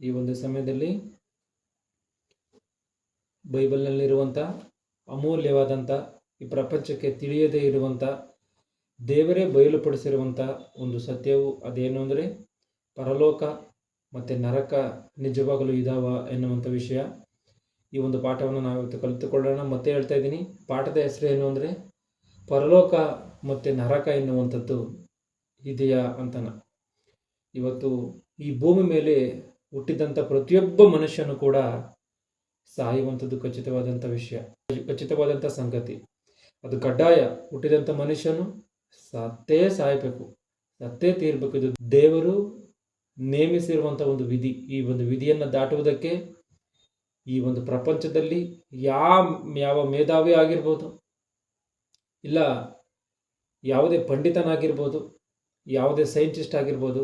ಈ ಒಂದು ಸಮಯದಲ್ಲಿ ಬೈಬಲ್ನಲ್ಲಿರುವಂಥ ಅಮೂಲ್ಯವಾದಂಥ ಈ ಪ್ರಪಂಚಕ್ಕೆ ತಿಳಿಯದೇ ಇರುವಂಥ ದೇವರೇ ಬಯಲುಪಡಿಸಿರುವಂಥ ಒಂದು ಸತ್ಯವು ಅದೇನು ಅಂದರೆ ಪರಲೋಕ ಮತ್ತು ನರಕ ನಿಜವಾಗಲೂ ಇದಾವ ಎನ್ನುವಂಥ ವಿಷಯ. ಈ ಒಂದು ಪಾಠವನ್ನು ನಾವಿವತ್ತು ಕಲಿತುಕೊಳ್ಳೋಣ. ಮತ್ತೆ ಹೇಳ್ತಾ ಇದ್ದೀನಿ, ಪಾಠದ ಹೆಸರು ಏನು ಅಂದರೆ ಪರಲೋಕ ಮತ್ತು ನರಕ ಎನ್ನುವಂಥದ್ದು ಇದೆಯಾ ಅಂತನ. ಇವತ್ತು ಈ ಭೂಮಿ ಮೇಲೆ ಹುಟ್ಟಿದಂಥ ಪ್ರತಿಯೊಬ್ಬ ಮನುಷ್ಯನು ಕೂಡ ಸಾಯುವಂಥದ್ದು ಖಚಿತವಾದಂಥ ವಿಷಯ, ಖಚಿತವಾದಂಥ ಸಂಗತಿ. ಅದು ಕಡ್ಡಾಯ. ಹುಟ್ಟಿದಂಥ ಮನುಷ್ಯನು ಸತ್ತೇ ಸಾಯಬೇಕು, ಸತ್ತೇ ತೀರ್ಬೇಕು. ಇದು ದೇವರು ನೇಮಿಸಿರುವಂಥ ಒಂದು ವಿಧಿ. ಈ ಒಂದು ವಿಧಿಯನ್ನು ದಾಟುವುದಕ್ಕೆ ಈ ಒಂದು ಪ್ರಪಂಚದಲ್ಲಿ ಯಾವ ಮೇಧಾವಿ ಆಗಿರ್ಬೋದು, ಇಲ್ಲ ಯಾವುದೇ ಪಂಡಿತನಾಗಿರ್ಬೋದು, ಯಾವುದೇ ಸೈಂಟಿಸ್ಟ್ ಆಗಿರ್ಬೋದು,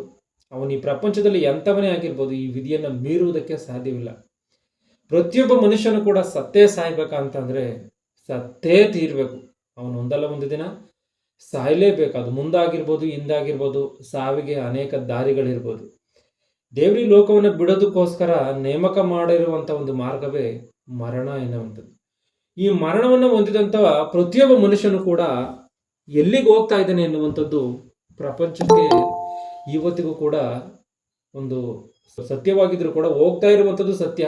ಅವನು ಈ ಪ್ರಪಂಚದಲ್ಲಿ ಎಂಥವನೇ ಆಗಿರ್ಬೋದು, ಈ ವಿಧಿಯನ್ನು ಮೀರುವುದಕ್ಕೆ ಸಾಧ್ಯವಿಲ್ಲ. ಪ್ರತಿಯೊಬ್ಬ ಮನುಷ್ಯನು ಕೂಡ ಸತ್ತೇ ಸಾಯ್ಬೇಕಂತಂದರೆ ಸತ್ತೇ ತೀರಬೇಕು. ಅವನು ಒಂದಲ್ಲ ಒಂದು ದಿನ ಸಾಯಲೇಬೇಕು. ಅದು ಮುಂದಾಗಿರ್ಬೋದು, ಹಿಂದಾಗಿರ್ಬೋದು, ಸಾವಿಗೆ ಅನೇಕ ದಾರಿಗಳಿರ್ಬೋದು. ದೇವರಿ ಲೋಕವನ್ನು ಬಿಡೋದಕ್ಕೋಸ್ಕರ ನೇಮಕ ಮಾಡಿರುವಂಥ ಒಂದು ಮಾರ್ಗವೇ ಮರಣ ಎನ್ನುವಂಥದ್ದು. ಈ ಮರಣವನ್ನು ಹೊಂದಿದಂಥ ಪ್ರತಿಯೊಬ್ಬ ಮನುಷ್ಯನು ಕೂಡ ಎಲ್ಲಿಗೆ ಹೋಗ್ತಾ ಇದ್ದಾನೆ ಎನ್ನುವಂಥದ್ದು ಪ್ರಪಂಚಕ್ಕೆ ಇವತ್ತಿಗೂ ಕೂಡ ಒಂದು ಸತ್ಯವಾಗಿದ್ರೂ ಕೂಡ ಹೋಗ್ತಾ ಇರುವಂಥದ್ದು ಸತ್ಯ.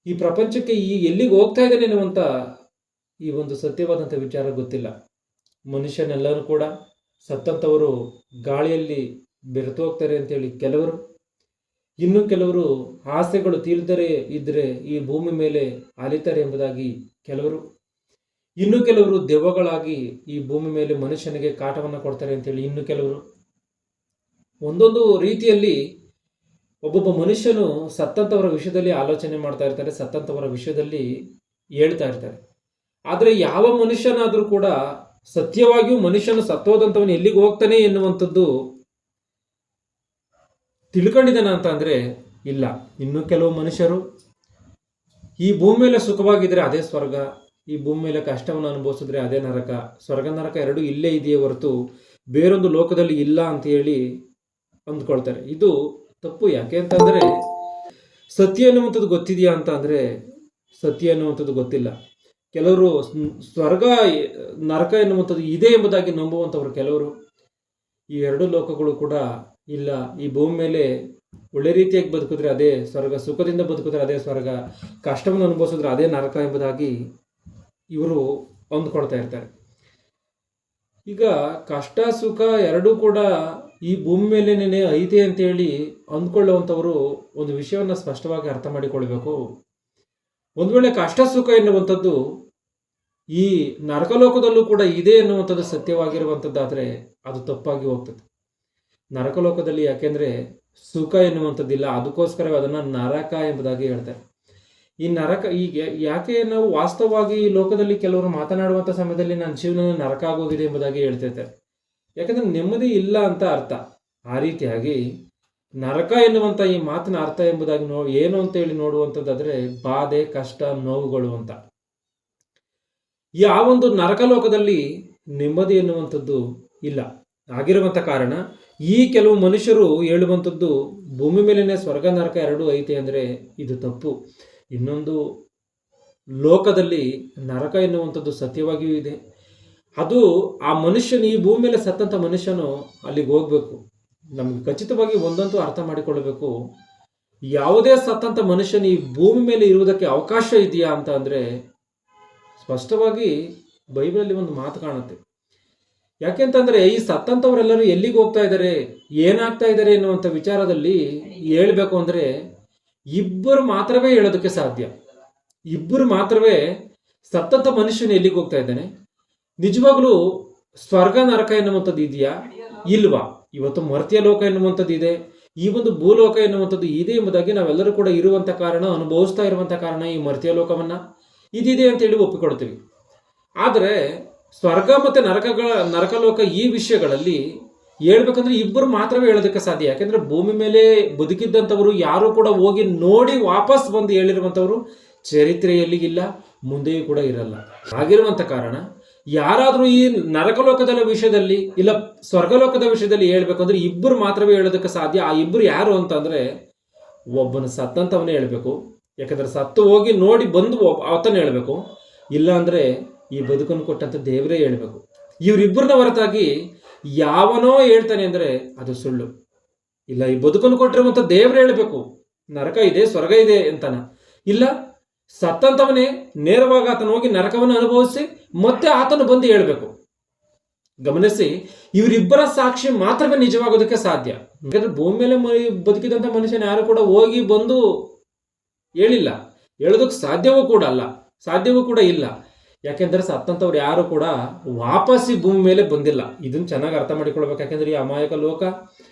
ಈ ಪ್ರಪಂಚಕ್ಕೆ ಎಲ್ಲಿಗೆ ಹೋಗ್ತಾ ಇದ್ದಾನೆ ಎನ್ನುವಂಥ ಈ ಒಂದು ಸತ್ಯವಾದಂಥ ವಿಚಾರ ಗೊತ್ತಿಲ್ಲ. ಮನುಷ್ಯನೆಲ್ಲರೂ ಕೂಡ ಸತ್ತಂಥವರು ಗಾಳಿಯಲ್ಲಿ ಬೆರೆತು ಹೋಗ್ತಾರೆ ಅಂತೇಳಿ ಕೆಲವರು, ಇನ್ನು ಕೆಲವರು ಆಸೆಗಳು ತೀರ್ದರೆ ಇದ್ದರೆ ಈ ಭೂಮಿ ಮೇಲೆ ಅಲಿತಾರೆ ಎಂಬುದಾಗಿ ಕೆಲವರು, ಇನ್ನು ಕೆಲವರು ದೆವ್ವಗಳಾಗಿ ಈ ಭೂಮಿ ಮೇಲೆ ಮನುಷ್ಯನಿಗೆ ಕಾಟವನ್ನು ಕೊಡ್ತಾರೆ ಅಂತೇಳಿ ಇನ್ನು ಕೆಲವರು. ಒಂದೊಂದು ರೀತಿಯಲ್ಲಿ ಒಬ್ಬೊಬ್ಬ ಮನುಷ್ಯನು ಸತ್ತಂಥವರ ವಿಷಯದಲ್ಲಿ ಆಲೋಚನೆ ಮಾಡ್ತಾ ಇರ್ತಾರೆ, ಸತ್ತಂಥವರ ವಿಷಯದಲ್ಲಿ ಹೇಳ್ತಾ ಇರ್ತಾರೆ. ಆದರೆ ಯಾವ ಮನುಷ್ಯನಾದರೂ ಕೂಡ ಸತ್ಯವಾಗಿಯೂ ಮನುಷ್ಯನು ಸತ್ತೋದಂಥವನು ಎಲ್ಲಿಗೆ ಹೋಗ್ತಾನೆ ಎನ್ನುವಂಥದ್ದು ತಿಳ್ಕೊಂಡಿದ್ದಾನ ಅಂತ ಅಂದರೆ ಇಲ್ಲ. ಇನ್ನು ಕೆಲವು ಮನುಷ್ಯರು ಈ ಭೂಮಿ ಮೇಲೆ ಸುಖವಾಗಿದ್ರೆ ಅದೇ ಸ್ವರ್ಗ, ಈ ಭೂಮಿ ಮೇಲೆ ಕಷ್ಟವನ್ನು ಅನುಭವಿಸಿದ್ರೆ ಅದೇ ನರಕ. ಸ್ವರ್ಗ ನರಕ ಎರಡೂ ಇಲ್ಲೇ ಇದೆಯೇ ಹೊರತು ಬೇರೊಂದು ಲೋಕದಲ್ಲಿ ಇಲ್ಲ ಅಂತ ಹೇಳಿ ಅಂದ್ಕೊಳ್ತಾರೆ. ಇದು ತಪ್ಪು. ಯಾಕೆ ಅಂತಂದರೆ ಸತ್ಯ ಎನ್ನುವಂಥದ್ದು ಗೊತ್ತಿದೆಯಾ ಅಂತ ಅಂದರೆ ಸತ್ಯ ಎನ್ನುವಂಥದ್ದು ಗೊತ್ತಿಲ್ಲ. ಕೆಲವರು ಸ್ವರ್ಗ ನರಕ ಎನ್ನುವಂಥದ್ದು ಇದೆ ಎಂಬುದಾಗಿ ನಂಬುವಂಥವ್ರು ಕೆಲವರು. ಈ ಎರಡು ಲೋಕಗಳು ಕೂಡ ಇಲ್ಲ. ಈ ಭೂಮಿ ಮೇಲೆ ಒಳ್ಳೆ ರೀತಿಯಾಗಿ ಬದುಕಿದ್ರೆ ಅದೇ ಸ್ವರ್ಗ, ಸುಖದಿಂದ ಬದುಕಿದ್ರೆ ಅದೇ ಸ್ವರ್ಗ, ಕಷ್ಟವನ್ನು ಅನುಭವಿಸಿದ್ರೆ ಅದೇ ನರಕ ಎಂಬುದಾಗಿ ಇವರು ಅಂದ್ಕೊಳ್ತಾ ಇರ್ತಾರೆ. ಈಗ ಕಷ್ಟ ಸುಖ ಎರಡೂ ಕೂಡ ಈ ಭೂಮಿ ಮೇಲೇನೆ ಐತೆ ಅಂತೇಳಿ ಅಂದ್ಕೊಳ್ಳುವಂಥವರು ಒಂದು ವಿಷಯವನ್ನು ಸ್ಪಷ್ಟವಾಗಿ ಅರ್ಥ ಮಾಡಿಕೊಳ್ಬೇಕು. ಒಂದು ವೇಳೆ ಕಷ್ಟ ಸುಖ ಎನ್ನುವಂಥದ್ದು ಈ ನರಕಲೋಕದಲ್ಲೂ ಕೂಡ ಇದೆ ಎನ್ನುವಂಥದ್ದು ಸತ್ಯವಾಗಿರುವಂಥದ್ದಾದರೆ ಅದು ತಪ್ಪಾಗಿ ಹೋಗ್ತದೆ. ನರಕಲೋಕದಲ್ಲಿ ಯಾಕೆಂದರೆ ಸುಖ ಎನ್ನುವಂಥದ್ದಿಲ್ಲ, ಅದಕ್ಕೋಸ್ಕರ ಅದನ್ನು ನರಕ ಎಂಬುದಾಗಿ ಹೇಳ್ತಾರೆ. ಈ ನರಕ ಈಗ ಯಾಕೆ ನಾವು ವಾಸ್ತವವಾಗಿ ಈ ಲೋಕದಲ್ಲಿ ಕೆಲವರು ಮಾತನಾಡುವಂಥ ಸಮಯದಲ್ಲಿ ನನ್ನ ಜೀವನ ನರಕ ಆಗೋಗಿದೆ ಎಂಬುದಾಗಿ ಹೇಳ್ತಿರ್ತಾರೆ. ಯಾಕಂದರೆ ನೆಮ್ಮದಿ ಇಲ್ಲ ಅಂತ ಅರ್ಥ. ಆ ರೀತಿಯಾಗಿ ನರಕ ಎನ್ನುವಂಥ ಈ ಮಾತಿನ ಅರ್ಥ ಎಂಬುದಾಗಿ ಏನು ಅಂತ ಹೇಳಿ ನೋಡುವಂಥದ್ದಾದರೆ ಬಾಧೆ, ಕಷ್ಟ, ನೋವುಗಳು ಅಂತ. ಯಾವೊಂದು ನರಕಲೋಕದಲ್ಲಿ ನೆಮ್ಮದಿ ಎನ್ನುವಂಥದ್ದು ಇಲ್ಲ. ಆಗಿರುವಂಥ ಕಾರಣ ಈ ಕೆಲವು ಮನುಷ್ಯರು ಹೇಳುವಂಥದ್ದು ಭೂಮಿ ಮೇಲಿನ ಸ್ವರ್ಗ ನರಕ ಎರಡೂ ಐತೆ ಅಂದರೆ ಇದು ತಪ್ಪು. ಇನ್ನೊಂದು ಲೋಕದಲ್ಲಿ ನರಕ ಎನ್ನುವಂಥದ್ದು ಸತ್ಯವಾಗಿಯೂ ಇದೆ. ಅದು ಆ ಮನುಷ್ಯನು, ಈ ಭೂಮಿ ಮೇಲೆ ಸತ್ತಂಥ ಮನುಷ್ಯನು ಅಲ್ಲಿಗೆ ಹೋಗ್ಬೇಕು. ನಮ್ಗೆ ಖಚಿತವಾಗಿ ಒಂದಂತೂ ಅರ್ಥ ಮಾಡಿಕೊಳ್ಳಬೇಕು, ಯಾವುದೇ ಸತ್ತಂಥ ಮನುಷ್ಯನು ಈ ಭೂಮಿ ಮೇಲೆ ಇರುವುದಕ್ಕೆ ಅವಕಾಶ ಇದೆಯಾ ಅಂತ ಅಂದರೆ ಸ್ಪಷ್ಟವಾಗಿ ಬೈಬಲಲ್ಲಿ ಒಂದು ಮಾತು ಕಾಣುತ್ತೆ. ಯಾಕೆಂತಂದರೆ ಈ ಸತ್ತಂಥವರೆಲ್ಲರೂ ಎಲ್ಲಿಗೆ ಹೋಗ್ತಾ ಇದ್ದಾರೆ, ಏನಾಗ್ತಾ ಇದ್ದಾರೆ ಎನ್ನುವಂಥ ವಿಚಾರದಲ್ಲಿ ಹೇಳಬೇಕು ಅಂದರೆ ಇಬ್ಬರು ಮಾತ್ರವೇ ಹೇಳೋದಕ್ಕೆ ಸಾಧ್ಯ. ಇಬ್ಬರು ಮಾತ್ರವೇ ಸತ್ತಂಥ ಮನುಷ್ಯನು ಎಲ್ಲಿಗೆ ಹೋಗ್ತಾ ಇದ್ದಾನೆ, ನಿಜವಾಗ್ಲೂ ಸ್ವರ್ಗ ನರಕ ಎನ್ನುವಂಥದ್ದು ಇದೆಯಾ ಇಲ್ವಾ, ಇವತ್ತು ಮರ್ತ್ಯ ಲೋಕ ಎನ್ನುವಂಥದ್ದು ಇದೆ, ಈ ಒಂದು ಭೂಲೋಕ ಎನ್ನುವಂಥದ್ದು ಇದೆ ಎಂಬುದಾಗಿ ನಾವೆಲ್ಲರೂ ಕೂಡ ಇರುವಂಥ ಕಾರಣ, ಅನುಭವಿಸ್ತಾ ಇರುವಂಥ ಕಾರಣ ಈ ಮರ್ತ್ಯ ಲೋಕವನ್ನು ಇದಿದೆ ಅಂತೇಳಿ ಒಪ್ಪಿಕೊಡ್ತೀವಿ. ಆದರೆ ಸ್ವರ್ಗ ಮತ್ತು ನರಕಲೋಕ ಈ ವಿಷಯಗಳಲ್ಲಿ ಹೇಳ್ಬೇಕಂದ್ರೆ ಇಬ್ಬರು ಮಾತ್ರವೇ ಹೇಳೋದಕ್ಕೆ ಸಾಧ್ಯ. ಯಾಕೆಂದ್ರೆ ಭೂಮಿ ಮೇಲೆ ಬದುಕಿದ್ದಂಥವರು ಯಾರು ಕೂಡ ಹೋಗಿ ನೋಡಿ ವಾಪಸ್ ಬಂದು ಹೇಳಿರುವಂಥವ್ರು ಚರಿತ್ರೆಯಲ್ಲಿ ಇಲ್ಲ, ಮುಂದೆಯೂ ಕೂಡ ಇರಲ್ಲ. ಆಗಿರುವಂಥ ಕಾರಣ ಯಾರಾದರೂ ಈ ನರಕಲೋಕದ ವಿಷಯದಲ್ಲಿ ಇಲ್ಲ ಸ್ವರ್ಗಲೋಕದ ವಿಷಯದಲ್ಲಿ ಹೇಳ್ಬೇಕಂದ್ರೆ ಇಬ್ಬರು ಮಾತ್ರವೇ ಹೇಳೋದಕ್ಕೆ ಸಾಧ್ಯ. ಆ ಇಬ್ಬರು ಯಾರು ಅಂತಂದ್ರೆ ಒಬ್ಬನು ಸತ್ತಂತವನೇ ಹೇಳಬೇಕು. ಯಾಕಂದ್ರೆ ಸತ್ತು ಹೋಗಿ ನೋಡಿ ಬಂದು ಆತನೇ ಹೇಳಬೇಕು. ಇಲ್ಲ ಅಂದರೆ ಈ ಬದುಕನ್ನು ಕೊಟ್ಟಂತ ದೇವರೇ ಹೇಳಬೇಕು. ಇವರಿಬ್ಬರನ್ನ ಹೊರತಾಗಿ ಯಾವನೋ ಹೇಳ್ತಾನೆ ಅಂದರೆ ಅದು ಸುಳ್ಳು. ಇಲ್ಲ, ಈ ಬದುಕನ್ನು ಕೊಟ್ಟಿರುವಂಥ ದೇವರೇ ಹೇಳಬೇಕು, ನರಕ ಇದೆ ಸ್ವರ್ಗ ಇದೆ ಅಂತಾನ. ಇಲ್ಲ, ಸತ್ತಂತವನೇ ನೇರವಾಗಿ ಆತನ ಹೋಗಿ ನರಕವನ್ನು ಅನುಭವಿಸಿ ಮತ್ತೆ ಆತನು ಬಂದು ಹೇಳಬೇಕು. ಗಮನಿಸಿ, ಇವರಿಬ್ಬರ ಸಾಕ್ಷಿ ಮಾತ್ರವೇ ನಿಜವಾಗೋದಕ್ಕೆ ಸಾಧ್ಯ. ಯಾಕಂದ್ರೆ ಭೂಮಿ ಮೇಲೆ ಬದುಕಿದಂಥ ಮನುಷ್ಯನ ಯಾರು ಕೂಡ ಹೋಗಿ ಬಂದು ಹೇಳಿಲ್ಲ, ಹೇಳೋದಕ್ಕೆ ಸಾಧ್ಯವೂ ಕೂಡ ಇಲ್ಲ. ಯಾಕೆಂದ್ರೆ ಸತ್ತಂಥವ್ರು ಯಾರು ಕೂಡ ವಾಪಸ್ಸಿ ಭೂಮಿ ಮೇಲೆ ಬಂದಿಲ್ಲ. ಇದನ್ನು ಚೆನ್ನಾಗಿ ಅರ್ಥ ಮಾಡಿಕೊಳ್ಬೇಕು. ಯಾಕೆಂದ್ರೆ ಈ ಅಮಾಯಕ ಲೋಕ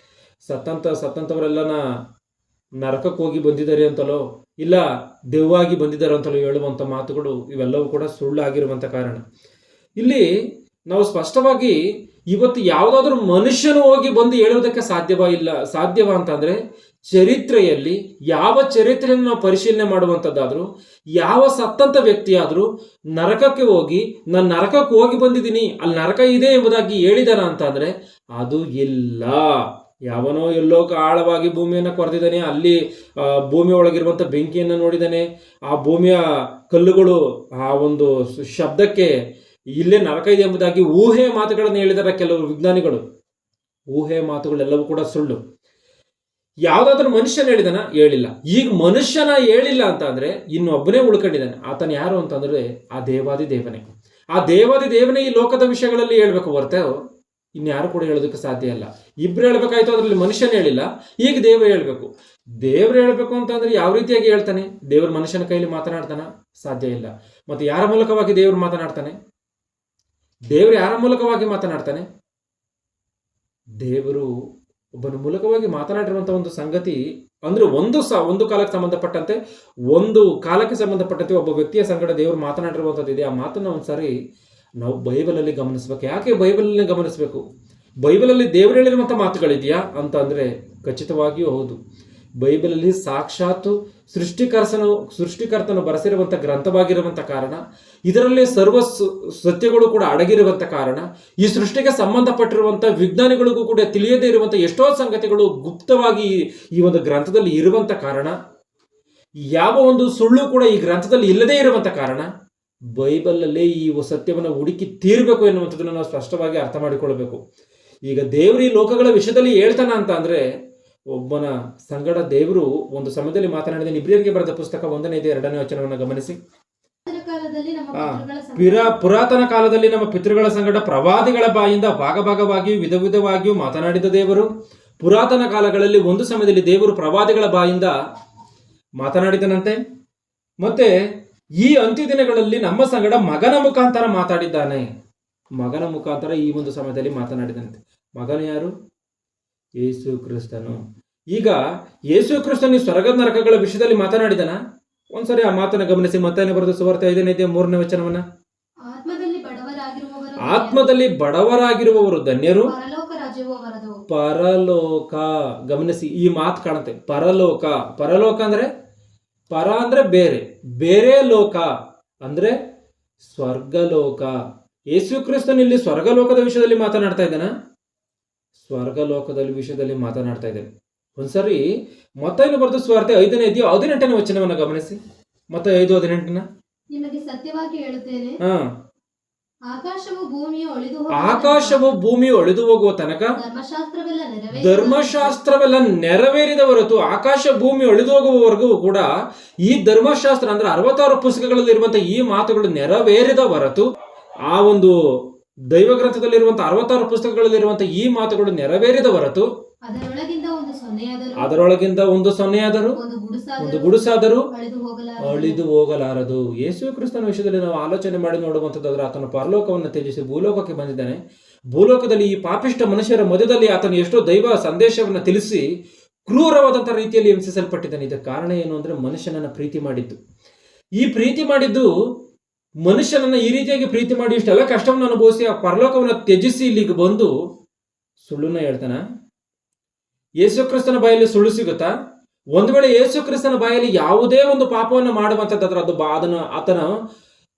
ಸತ್ತಂಥವರೆಲ್ಲನ ನರಕಕ್ಕೆ ಹೋಗಿ ಬಂದಿದ್ದಾರೆ ಅಂತಲೋ ಇಲ್ಲ ದೆವ್ವಾಗಿ ಬಂದಿದ್ದಾರೆ ಅಂತಲೋ ಹೇಳುವಂಥ ಮಾತುಗಳು ಇವೆಲ್ಲವೂ ಕೂಡ ಸುಳ್ಳಾಗಿರುವಂಥ ಕಾರಣ ಇಲ್ಲಿ ನಾವು ಸ್ಪಷ್ಟವಾಗಿ ಇವತ್ತು ಯಾವುದಾದ್ರೂ ಮನುಷ್ಯನು ಹೋಗಿ ಬಂದು ಹೇಳುವುದಕ್ಕೆ ಸಾಧ್ಯವಾ ಅಂತಂದ್ರೆ ಚರಿತ್ರೆಯಲ್ಲಿ ಯಾವ ಚರಿತ್ರೆಯನ್ನು ನಾವು ಪರಿಶೀಲನೆ ಮಾಡುವಂಥದ್ದಾದ್ರೂ ಯಾವ ಸತ್ತಂತ ವ್ಯಕ್ತಿಯಾದ್ರೂ ನರಕಕ್ಕೆ ಹೋಗಿ ನಾನು ನರಕಕ್ಕೆ ಹೋಗಿ ಬಂದಿದ್ದೀನಿ, ಅಲ್ಲಿ ನರಕ ಇದೆ ಎಂಬುದಾಗಿ ಹೇಳಿದಾನ ಅಂತಂದ್ರೆ ಅದು ಇಲ್ಲ. ಯಾವನೋ ಎಲ್ಲೋ ಆಳವಾಗಿ ಭೂಮಿಯನ್ನು ಕೊರೆದಿದ್ದಾನೆ, ಅಲ್ಲಿ ಭೂಮಿ ಒಳಗಿರುವಂಥ ಬೆಂಕಿಯನ್ನು ನೋಡಿದ್ದಾನೆ, ಆ ಭೂಮಿಯ ಕಲ್ಲುಗಳು ಆ ಒಂದು ಶಬ್ದಕ್ಕೆ ಇಲ್ಲೇ ನರಕ ಇದೆ ಎಂಬುದಾಗಿ ಊಹೆ ಮಾತುಗಳನ್ನು ಹೇಳಿದ್ದಾರೆ ಕೆಲವರು ವಿಜ್ಞಾನಿಗಳು. ಊಹೆ ಮಾತುಗಳೆಲ್ಲವೂ ಕೂಡ ಸುಳ್ಳು. ಯಾವುದಾದ್ರೂ ಮನುಷ್ಯನ ಹೇಳಿಲ್ಲ. ಈಗ ಮನುಷ್ಯನ ಹೇಳಿಲ್ಲ ಅಂತ ಅಂದ್ರೆ ಇನ್ನೊಬ್ಬನೇ ಉಳ್ಕೊಂಡಿದ್ದಾನೆ. ಆತನ ಯಾರು ಅಂತಂದ್ರೆ ಆ ದೇವಾದಿ ದೇವನೇ ಈ ಲೋಕದ ವಿಷಯಗಳಲ್ಲಿ ಹೇಳ್ಬೇಕು ಹೊರತು ಇನ್ಯಾರು ಕೂಡ ಹೇಳೋದಕ್ಕೆ ಸಾಧ್ಯ ಇಲ್ಲ. ಇಬ್ರು ಹೇಳ್ಬೇಕಾಯ್ತು, ಅದರಲ್ಲಿ ಮನುಷ್ಯನ ಹೇಳಿಲ್ಲ, ಈಗ ದೇವರು ಹೇಳ್ಬೇಕು. ದೇವ್ರು ಹೇಳ್ಬೇಕು ಅಂತಂದ್ರೆ ಯಾವ ರೀತಿಯಾಗಿ ಹೇಳ್ತಾನೆ? ದೇವ್ರ ಮನುಷ್ಯನ ಕೈಲಿ ಮಾತನಾಡ್ತಾನ? ಸಾಧ್ಯ ಇಲ್ಲ. ಮತ್ತೆ ಯಾರ ಮೂಲಕವಾಗಿ ದೇವ್ರು ಮಾತನಾಡ್ತಾನೆ? ದೇವರು ಯಾರ ಮೂಲಕವಾಗಿ ಮಾತನಾಡ್ತಾನೆ? ದೇವರು ಒಬ್ಬನ ಮೂಲಕವಾಗಿ ಮಾತನಾಡಿರುವಂತಹ ಒಂದು ಸಂಗತಿ ಅಂದ್ರೆ ಒಂದು ಕಾಲಕ್ಕೆ ಸಂಬಂಧಪಟ್ಟಂತೆ ಒಬ್ಬ ವ್ಯಕ್ತಿಯ ಸಂಗಡ ದೇವರು ಮಾತನಾಡಿರುವಂಥದ್ದು ಇದೆ. ಆ ಮಾತನ್ನ ಒಂದ್ಸಾರಿ ನಾವು ಬೈಬಲಲ್ಲಿ ಗಮನಿಸ್ಬೇಕು. ಯಾಕೆ ಬೈಬಲಲ್ಲಿ ಗಮನಿಸ್ಬೇಕು? ಬೈಬಲಲ್ಲಿ ದೇವರು ಹೇಳಿರುವಂಥ ಮಾತುಗಳಿದೆಯಾ ಅಂತ ಅಂದ್ರೆ ಖಚಿತವಾಗಿಯೂ ಹೌದು. ಬೈಬಲಲ್ಲಿ ಸಾಕ್ಷಾತ್ ಸೃಷ್ಟಿಕರ್ತನು ಬರೆಸಿರುವಂಥ ಗ್ರಂಥವಾಗಿರುವಂಥ ಕಾರಣ, ಇದರಲ್ಲಿ ಸರ್ವ ಸತ್ಯಗಳು ಕೂಡ ಅಡಗಿರುವಂಥ ಕಾರಣ, ಈ ಸೃಷ್ಟಿಗೆ ಸಂಬಂಧಪಟ್ಟಿರುವಂಥ ವಿಜ್ಞಾನಿಗಳಿಗೂ ಕೂಡ ತಿಳಿಯದೇ ಇರುವಂಥ ಎಷ್ಟೋ ಸಂಗತಿಗಳು ಗುಪ್ತವಾಗಿ ಈ ಒಂದು ಗ್ರಂಥದಲ್ಲಿ ಇರುವಂಥ ಕಾರಣ, ಯಾವ ಒಂದು ಸುಳ್ಳು ಕೂಡ ಈ ಗ್ರಂಥದಲ್ಲಿ ಇಲ್ಲದೇ ಇರುವಂಥ ಕಾರಣ ಬೈಬಲಲ್ಲೇ ಈ ಸತ್ಯವನ್ನು ಹುಡುಕಿ ತೀರ್ಬೇಕು ಎನ್ನುವಂಥದ್ದನ್ನು ನಾವು ಸ್ಪಷ್ಟವಾಗಿ ಅರ್ಥ ಮಾಡಿಕೊಳ್ಬೇಕು. ಈಗ ದೇವರು ಈ ಲೋಕಗಳ ವಿಷಯದಲ್ಲಿ ಹೇಳ್ತಾನ ಅಂತ ಅಂದ್ರೆ ಒಬ್ಬನ ಸಂಗಡ ದೇವರು ಒಂದು ಸಮಯದಲ್ಲಿ ಮಾತನಾಡಿದ. ಇಬ್ರಿಯರಿಗೆ ಬರೆದ ಪುಸ್ತಕ 1ನೇ ಅಧ್ಯಾಯ 2ನೇ ವಚನವನ್ನು ಗಮನಿಸಿ. ಪುರಾತನ ಕಾಲದಲ್ಲಿ ನಮ್ಮ ಪಿತೃಗಳ ಸಂಗಡ ಪ್ರವಾದಿಗಳ ಬಾಯಿಂದ ಭಾಗವಾಗಿಯೂ ವಿಧ ವಿಧವಾಗಿಯೂ ಮಾತನಾಡಿದ ದೇವರು. ಪುರಾತನ ಕಾಲಗಳಲ್ಲಿ ಒಂದು ಸಮಯದಲ್ಲಿ ದೇವರು ಪ್ರವಾದಿಗಳ ಬಾಯಿಂದ ಮಾತನಾಡಿದನಂತೆ. ಮತ್ತೆ ಈ ಅಂತ್ಯ ದಿನಗಳಲ್ಲಿ ನಮ್ಮ ಸಂಗಡ ಮಗನ ಮುಖಾಂತರ ಮಾತಾಡಿದ್ದಾನೆ. ಮಗನ ಮುಖಾಂತರ ಈ ಒಂದು ಸಮಯದಲ್ಲಿ ಮಾತನಾಡಿದಂತೆ. ಮಗನು ಯಾರು? ಯೇಸು ಕ್ರಿಸ್ತನು. ಈಗ ಯೇಸು ಕ್ರಿಸ್ತನು ಸ್ವರ್ಗ ನರಕಗಳ ವಿಷಯದಲ್ಲಿ ಮಾತನಾಡಿದನ? ಒಂದ್ಸರಿ ಆ ಮಾತನ್ನ ಗಮನಿಸಿ. ಮತ್ತಾಯನ ಬರೆದ ಸುವಾರ್ತೆ 5ನೇ ಅಧ್ಯಾಯ 3ನೇ ವಚನವನ್ನ. ಆತ್ಮದಲ್ಲಿ ಬಡವರಾಗಿರುವವರು ಧನ್ಯರು, ಪರಲೋಕ. ಗಮನಿಸಿ, ಈ ಮಾತು ಕಾಣುತ್ತೆ. ಪರಲೋಕ ಅಂದ್ರೆ ಅಂದ್ರೆ ಬೇರೆ ಲೋಕ ಅಂದ್ರೆ ಸ್ವರ್ಗಲೋಕ. ಯೇಸು ಕ್ರಿಸ್ತನು ಇಲ್ಲಿ ಸ್ವರ್ಗಲೋಕದ ವಿಷಯದಲ್ಲಿ ಮಾತನಾಡ್ತಾ ಇದ್ದಾನ? ಸ್ವರ್ಗಲೋಕದ ವಿಷಯದಲ್ಲಿ ಮಾತನಾಡ್ತಾ ಇದ್ದೇನೆ. ಒಂದ್ಸರಿ ಮತ್ತಾಯನ ಬರೆದ ಸುವಾರ್ತೆ 5ನೇ ಅಧ್ಯಾಯ 18ನೇ ವಚನವನ್ನ ಗಮನಿಸಿ. ಮತ್ತೆ 5:18. ನಿಮಗೆ ಸತ್ಯವಾಗಿ ಹೇಳುತ್ತೇನೆ, ಆಕಾಶವು ಭೂಮಿಯು ಅಳಿದು ಹೋಗುವ ತನಕ ಧರ್ಮಶಾಸ್ತ್ರವೆಲ್ಲ ನೆರವೇರಿದ ಹೊರತು, ಆಕಾಶ ಭೂಮಿ ಅಳಿದು ಹೋಗುವವರೆಗೂ ಕೂಡ ಈ ಧರ್ಮಶಾಸ್ತ್ರ ಅಂದ್ರೆ 66 ಪುಸ್ತಕಗಳಲ್ಲಿ ಇರುವಂತಹ ಈ ಮಾತುಗಳು ನೆರವೇರಿದ ಹೊರತು, ಆ ಒಂದು ದೈವ ಗ್ರಂಥದಲ್ಲಿರುವಂತಹ 66 ಪುಸ್ತಕಗಳಲ್ಲಿರುವಂತಹ ಈ ಮಾತುಗಳು ನೆರವೇರಿದ ಹೊರತು ಅದರೊಳಗಿಂದ ಒಂದು ಸೊನ್ನೆಯಾದರೂ ಒಂದು ಗುಡುಸಾದರೂ ಅಳಿದು ಹೋಗಲಾರದು. ಯೇಸು ಕ್ರಿಸ್ತನ ವಿಷಯದಲ್ಲಿ ನಾವು ಆಲೋಚನೆ ಮಾಡಿ ನೋಡುವಂಥದ್ದಾದ್ರೆ ಆತನು ಪರಲೋಕವನ್ನು ತ್ಯಜಿಸಿ ಭೂಲೋಕಕ್ಕೆ ಬಂದಿದ್ದಾನೆ. ಭೂಲೋಕದಲ್ಲಿ ಈ ಪಾಪಿಷ್ಟ ಮನುಷ್ಯರ ಮಧ್ಯದಲ್ಲಿ ಆತನು ಎಷ್ಟೋ ದೈವ ಸಂದೇಶವನ್ನು ತಿಳಿಸಿ ಕ್ರೂರವಾದಂತಹ ರೀತಿಯಲ್ಲಿ ಹಿಂಸಿಸಲ್ಪಟ್ಟಿದ್ದಾನೆ. ಇದಕ್ಕೆ ಕಾರಣ ಏನು ಅಂದ್ರೆ ಮನುಷ್ಯನನ್ನ ಪ್ರೀತಿ ಮಾಡಿದ್ದು. ಈ ಪ್ರೀತಿ ಮಾಡಿದ್ದು ಮನುಷ್ಯನನ್ನ ಈ ರೀತಿಯಾಗಿ ಪ್ರೀತಿ ಮಾಡಿ ಇಷ್ಟೆಲ್ಲ ಕಷ್ಟವನ್ನು ಅನುಭವಿಸಿ ಆ ಪರಲೋಕವನ್ನು ತ್ಯಜಿಸಿ ಇಲ್ಲಿಗೆ ಬಂದು ಸುಳ್ಳುನ ಹೇಳ್ತಾನ? ಯೇಸು ಕ್ರಿಸ್ತನ ಬಾಯಲ್ಲಿ ಸುಳ್ಳು ಸಿಗುತ್ತಾ? ಒಂದು ವೇಳೆ ಯೇಸು ಕ್ರಿಸ್ತನ ಬಾಯಲ್ಲಿ ಯಾವುದೇ ಒಂದು ಪಾಪವನ್ನು ಮಾಡುವಂಥದ್ದಾದ್ರೆ ಅದನ್ನು ಆತನ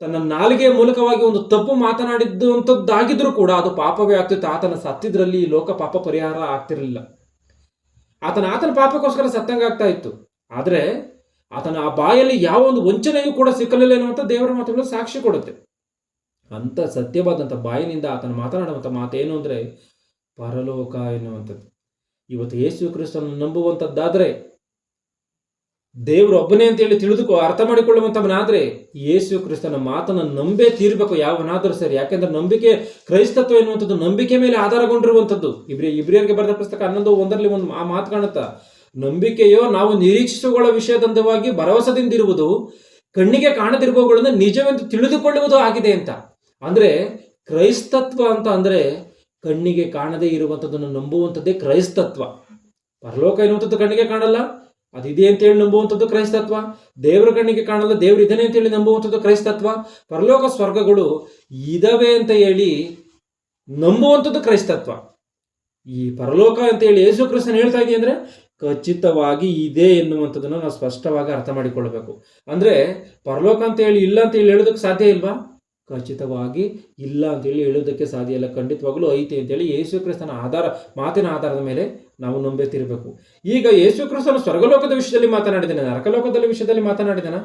ತನ್ನ ನಾಲಿಗೆಯ ಮೂಲಕವಾಗಿ ಒಂದು ತಪ್ಪು ಮಾತನಾಡಿದ್ದಂಥದ್ದಾಗಿದ್ರೂ ಕೂಡ ಅದು ಪಾಪವೇ ಆಗ್ತಿತ್ತು. ಆತನ ಸತ್ತಿದ್ರಲ್ಲಿ ಈ ಲೋಕ ಪಾಪ ಪರಿಹಾರ ಆಗ್ತಿರಲಿಲ್ಲ. ಆತನ ಪಾಪಕ್ಕೋಸ್ಕರ ಸತ್ತಂಗ ಆಗ್ತಾ ಇತ್ತು. ಆದರೆ ಆತನ ಆ ಬಾಯಲ್ಲಿ ಯಾವ ಒಂದು ವಂಚನೆಯೂ ಕೂಡ ಸಿಕ್ಕಲಿಲ್ಲ ಎನ್ನುವಂಥ ದೇವರ ಮಾತುಗಳು ಸಾಕ್ಷಿ ಕೊಡುತ್ತೆ. ಅಂಥ ಸತ್ಯವಾದಂಥ ಬಾಯಿನಿಂದ ಆತನ ಮಾತನಾಡುವಂಥ ಮಾತೇನು ಅಂದರೆ ಪರಲೋಕ ಎನ್ನುವಂಥದ್ದು. ಇವತ್ತು ಯೇಸು ಕ್ರಿಸ್ತನನ್ನು ನಂಬುವಂಥದ್ದಾದರೆ, ದೇವರು ಒಬ್ಬನೇ ಅಂತೇಳಿ ಅರ್ಥ ಮಾಡಿಕೊಳ್ಳುವಂಥವನಾದರೆ ಯೇಸು ಕ್ರಿಸ್ತನ ಮಾತನ್ನು ನಂಬೇ ತೀರಬೇಕು ಯಾವನಾದರೂ ಸರಿ. ಯಾಕೆಂದ್ರೆ ನಂಬಿಕೆ, ಕ್ರೈಸ್ತತ್ವ ಎನ್ನುವಂಥದ್ದು ನಂಬಿಕೆ ಮೇಲೆ ಆಧಾರಗೊಂಡಿರುವಂಥದ್ದು. ಇಬ್ರಿಯರಿಗೆ ಬರೆದ ಪುಸ್ತಕ 11:1 ಒಂದು ಆ ಮಾತು ಕಾಣುತ್ತಾ, ನಂಬಿಕೆಯೋ ನಾವು ನಿರೀಕ್ಷಿಸುವ ವಿಷಯದಂತವಾಗಿ ಭರವಸೆದಿಂದಿರುವುದು, ಕಣ್ಣಿಗೆ ಕಾಣದಿರುವವುಗಳನ್ನು ನಿಜವೆಂದು ತಿಳಿದುಕೊಳ್ಳುವುದು ಆಗಿದೆ ಅಂತ. ಅಂದ್ರೆ ಕ್ರೈಸ್ತತ್ವ ಅಂತ ಅಂದ್ರೆ ಕಣ್ಣಿಗೆ ಕಾಣದೇ ಇರುವಂಥದ್ದನ್ನು ನಂಬುವಂಥದ್ದೇ ಕ್ರೈಸ್ತತ್ವ. ಪರಲೋಕ ಎನ್ನುವಂಥದ್ದು ಕಣ್ಣಿಗೆ ಕಾಣಲ್ಲ, ಅದಿದೆ ಅಂತೇಳಿ ನಂಬುವಂಥದ್ದು ಕ್ರೈಸ್ತತ್ವ. ದೇವರ ಕಣ್ಣಿಗೆ ಕಾಣಲ್ಲ, ದೇವರು ಇದ್ದಾನೆ ಅಂತೇಳಿ ನಂಬುವಂಥದ್ದು ಕ್ರೈಸ್ತತ್ವ. ಪರಲೋಕ ಸ್ವರ್ಗಗಳು ಇದಾವೆ ಅಂತ ಹೇಳಿ ನಂಬುವಂಥದ್ದು ಕ್ರೈಸ್ತತ್ವ. ಈ ಪರಲೋಕ ಅಂತ ಹೇಳಿ ಯೇಸು ಕ್ರಿಸ್ತನು ಹೇಳ್ತಾ ಇದೆಯಾ ಅಂದ್ರೆ ಖಚಿತವಾಗಿ ಇದೆ ಎನ್ನುವಂಥದ್ದನ್ನು ನಾವು ಸ್ಪಷ್ಟವಾಗಿ ಅರ್ಥ ಮಾಡಿಕೊಳ್ಳಬೇಕು. ಅಂದ್ರೆ ಪರಲೋಕ ಅಂತ ಹೇಳಿ ಇಲ್ಲ ಅಂತ ಹೇಳಿ ಹೇಳೋದಕ್ಕೆ ಸಾಧ್ಯ ಇಲ್ವಾ? ಖಚಿತವಾಗಿ ಇಲ್ಲ ಅಂತೇಳಿ ಹೇಳೋದಕ್ಕೆ ಸಾಧ್ಯ ಇಲ್ಲ, ಖಂಡಿತವಾಗ್ಲೂ ಐತೆ ಅಂತೇಳಿ ಯೇಸು ಕ್ರಿಸ್ತನ ಮಾತಿನ ಆಧಾರದ ಮೇಲೆ ನಾವು ನಂಬೇತಿರಬೇಕು. ಈಗ ಯೇಸು ಕ್ರಿಸ್ತನು ಸ್ವರ್ಗಲೋಕದ ವಿಷಯದಲ್ಲಿ ಮಾತನಾಡಿದ್ದಾನೆ, ನರಕಲೋಕದ ವಿಷಯದಲ್ಲಿ ಮಾತನಾಡಿದಾನ?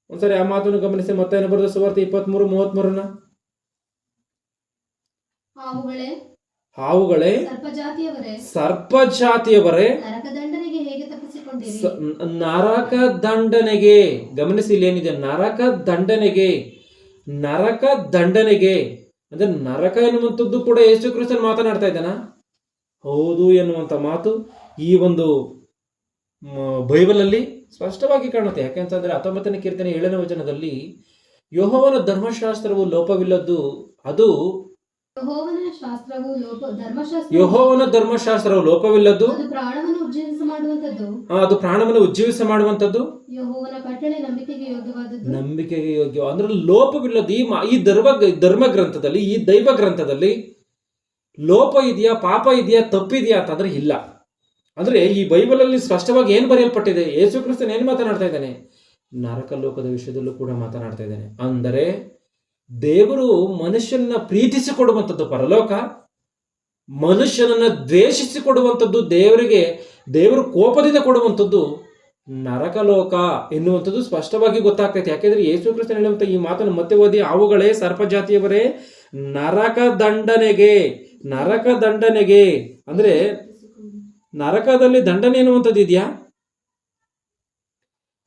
ಒಂದ್ಸರಿ ಆ ಮಾತನ್ನು ಗಮನಿಸಿ. ಮತ್ತಾಯನ ಬರೆದ ಸುವಾರ್ತೆ 23:33 ಹಾವುಗಳೇ ಸರ್ಪ ಜಾತಿಯವರೇ ನರಕ ದಂಡನೆಗೆ, ಗಮನಿಸಿ ಇಲ್ಲೇನಿದೆ, ನರಕ ದಂಡನೆಗೆ ಅಂದ್ರೆ ನರಕ ಎನ್ನುವಂಥದ್ದು ಕೂಡ ಯೇಸು ಕ್ರಿಸ್ತನು ಮಾತನಾಡ್ತಾ ಇದ್ದಾನ? ಹೌದು ಎನ್ನುವಂಥ ಮಾತು ಈ ಒಂದು ಬೈಬಲಲ್ಲಿ ಸ್ಪಷ್ಟವಾಗಿ ಕಾಣುತ್ತೆ. ಯಾಕೆಂತಂದ್ರೆ 19ನೇ ಕೀರ್ತನೆ 7ನೇ ವಚನದಲ್ಲಿ ಯೆಹೋವನ ಧರ್ಮಶಾಸ್ತ್ರವು ಲೋಪವಿಲ್ಲದ್ದು, ಅದು ಯೆಹೋವನ ಧರ್ಮಶಾಸ್ತ್ರವು ಲೋಪವಿಲ್ಲದ್ದು, ಅದು ಪ್ರಾಣವನ್ನು ಉಜ್ಜೀವಿಸ ಮಾಡುವಂಥದ್ದು, ನಂಬಿಕೆಗೆ ಯೋಗ್ಯ ಅಂದ್ರೆ ಲೋಪವಿಲ್ಲದ್ದು. ಈ ಧರ್ಮ ಗ್ರಂಥದಲ್ಲಿ, ಈ ದೈವ ಗ್ರಂಥದಲ್ಲಿ ಲೋಪ ಇದೆಯಾ, ಪಾಪ ಇದೆಯಾ, ತಪ್ಪಿದೆಯಾ ಅಂತಂದ್ರೆ ಇಲ್ಲ. ಅಂದ್ರೆ ಈ ಬೈಬಲಲ್ಲಿ ಸ್ಪಷ್ಟವಾಗಿ ಏನು ಬರೆಯಲ್ಪಟ್ಟಿದೆ? ಯೇಸು ಕ್ರಿಸ್ತನು ಏನು ಮಾತನಾಡ್ತಾ ಇದ್ದಾನೆ? ನರಕ ಲೋಕದ ವಿಷಯದಲ್ಲೂ ಕೂಡ ಮಾತನಾಡ್ತಾ ಇದ್ದಾನೆ. ಅಂದರೆ ದೇವರು ಮನುಷ್ಯನ ಪ್ರೀತಿಸಿ ಕೊಡುವಂಥದ್ದು ಪರಲೋಕ, ಮನುಷ್ಯನನ್ನ ದ್ವೇಷಿಸಿ ಕೊಡುವಂಥದ್ದು, ದೇವರು ಕೋಪದಿಂದ ಕೊಡುವಂಥದ್ದು ನರಕಲೋಕ ಎನ್ನುವಂಥದ್ದು ಸ್ಪಷ್ಟವಾಗಿ ಗೊತ್ತಾಗ್ತೈತೆ. ಯಾಕೆಂದ್ರೆ ಯೇಸು ಕ್ರಿಸ್ತನು ಹೇಳುವಂಥ ಈ ಮಾತನ್ನು ಮತ್ತೆ ಓದಿ, ಅವುಗಳೇ ಸರ್ಪ ಜಾತಿಯವರೇ ನರಕ ದಂಡನೆಗೆ ಅಂದ್ರೆ ನರಕದಲ್ಲಿ ದಂಡನೆ ಎನ್ನುವಂಥದ್ದು ಇದೆಯಾ?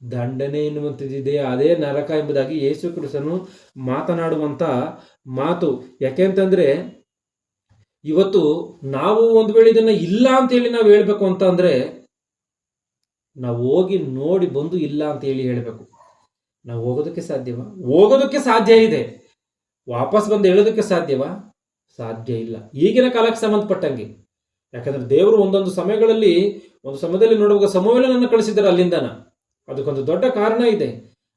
ದಂಡನೆ ಎನ್ನುವಂಥದ್ದಿದೆಯಾ? ಅದೇ ನರಕ ಎಂಬುದಾಗಿ ಯೇಸು ಕ್ರಿಸ್ತನು ಮಾತನಾಡುವಂತ ಮಾತು. ಯಾಕೆಂತಂದ್ರೆ ಇವತ್ತು ನಾವು ಒಂದು ವೇಳೆ ಇದನ್ನ ಇಲ್ಲ ಅಂತೇಳಿ ನಾವು ಹೇಳ್ಬೇಕು ಅಂತ ಅಂದ್ರೆ ನಾವು ಹೋಗಿ ನೋಡಿ ಬಂದು ಇಲ್ಲ ಅಂತ ಹೇಳಿ ಹೇಳ್ಬೇಕು. ನಾವು ಹೋಗೋದಕ್ಕೆ ಸಾಧ್ಯವಾ? ಹೋಗೋದಕ್ಕೆ ಸಾಧ್ಯ ಇದೆ, ವಾಪಸ್ ಬಂದು ಹೇಳೋದಕ್ಕೆ ಸಾಧ್ಯವಾ? ಸಾಧ್ಯ ಇಲ್ಲ, ಈಗಿನ ಕಾಲಕ್ಕೆ ಸಂಬಂಧಪಟ್ಟಂಗೆ. ಯಾಕಂದ್ರೆ ದೇವರು ಒಂದೊಂದು ಸಮಯದಲ್ಲಿ ನೋಡುವಾಗ ಸಮುವೇಲನನ್ನು ಕಳಿಸಿದ್ದಾರೆ ಅಲ್ಲಿಂದನ. ಅದಕ್ಕೊಂದು ದೊಡ್ಡ ಕಾರಣ ಇದೆ.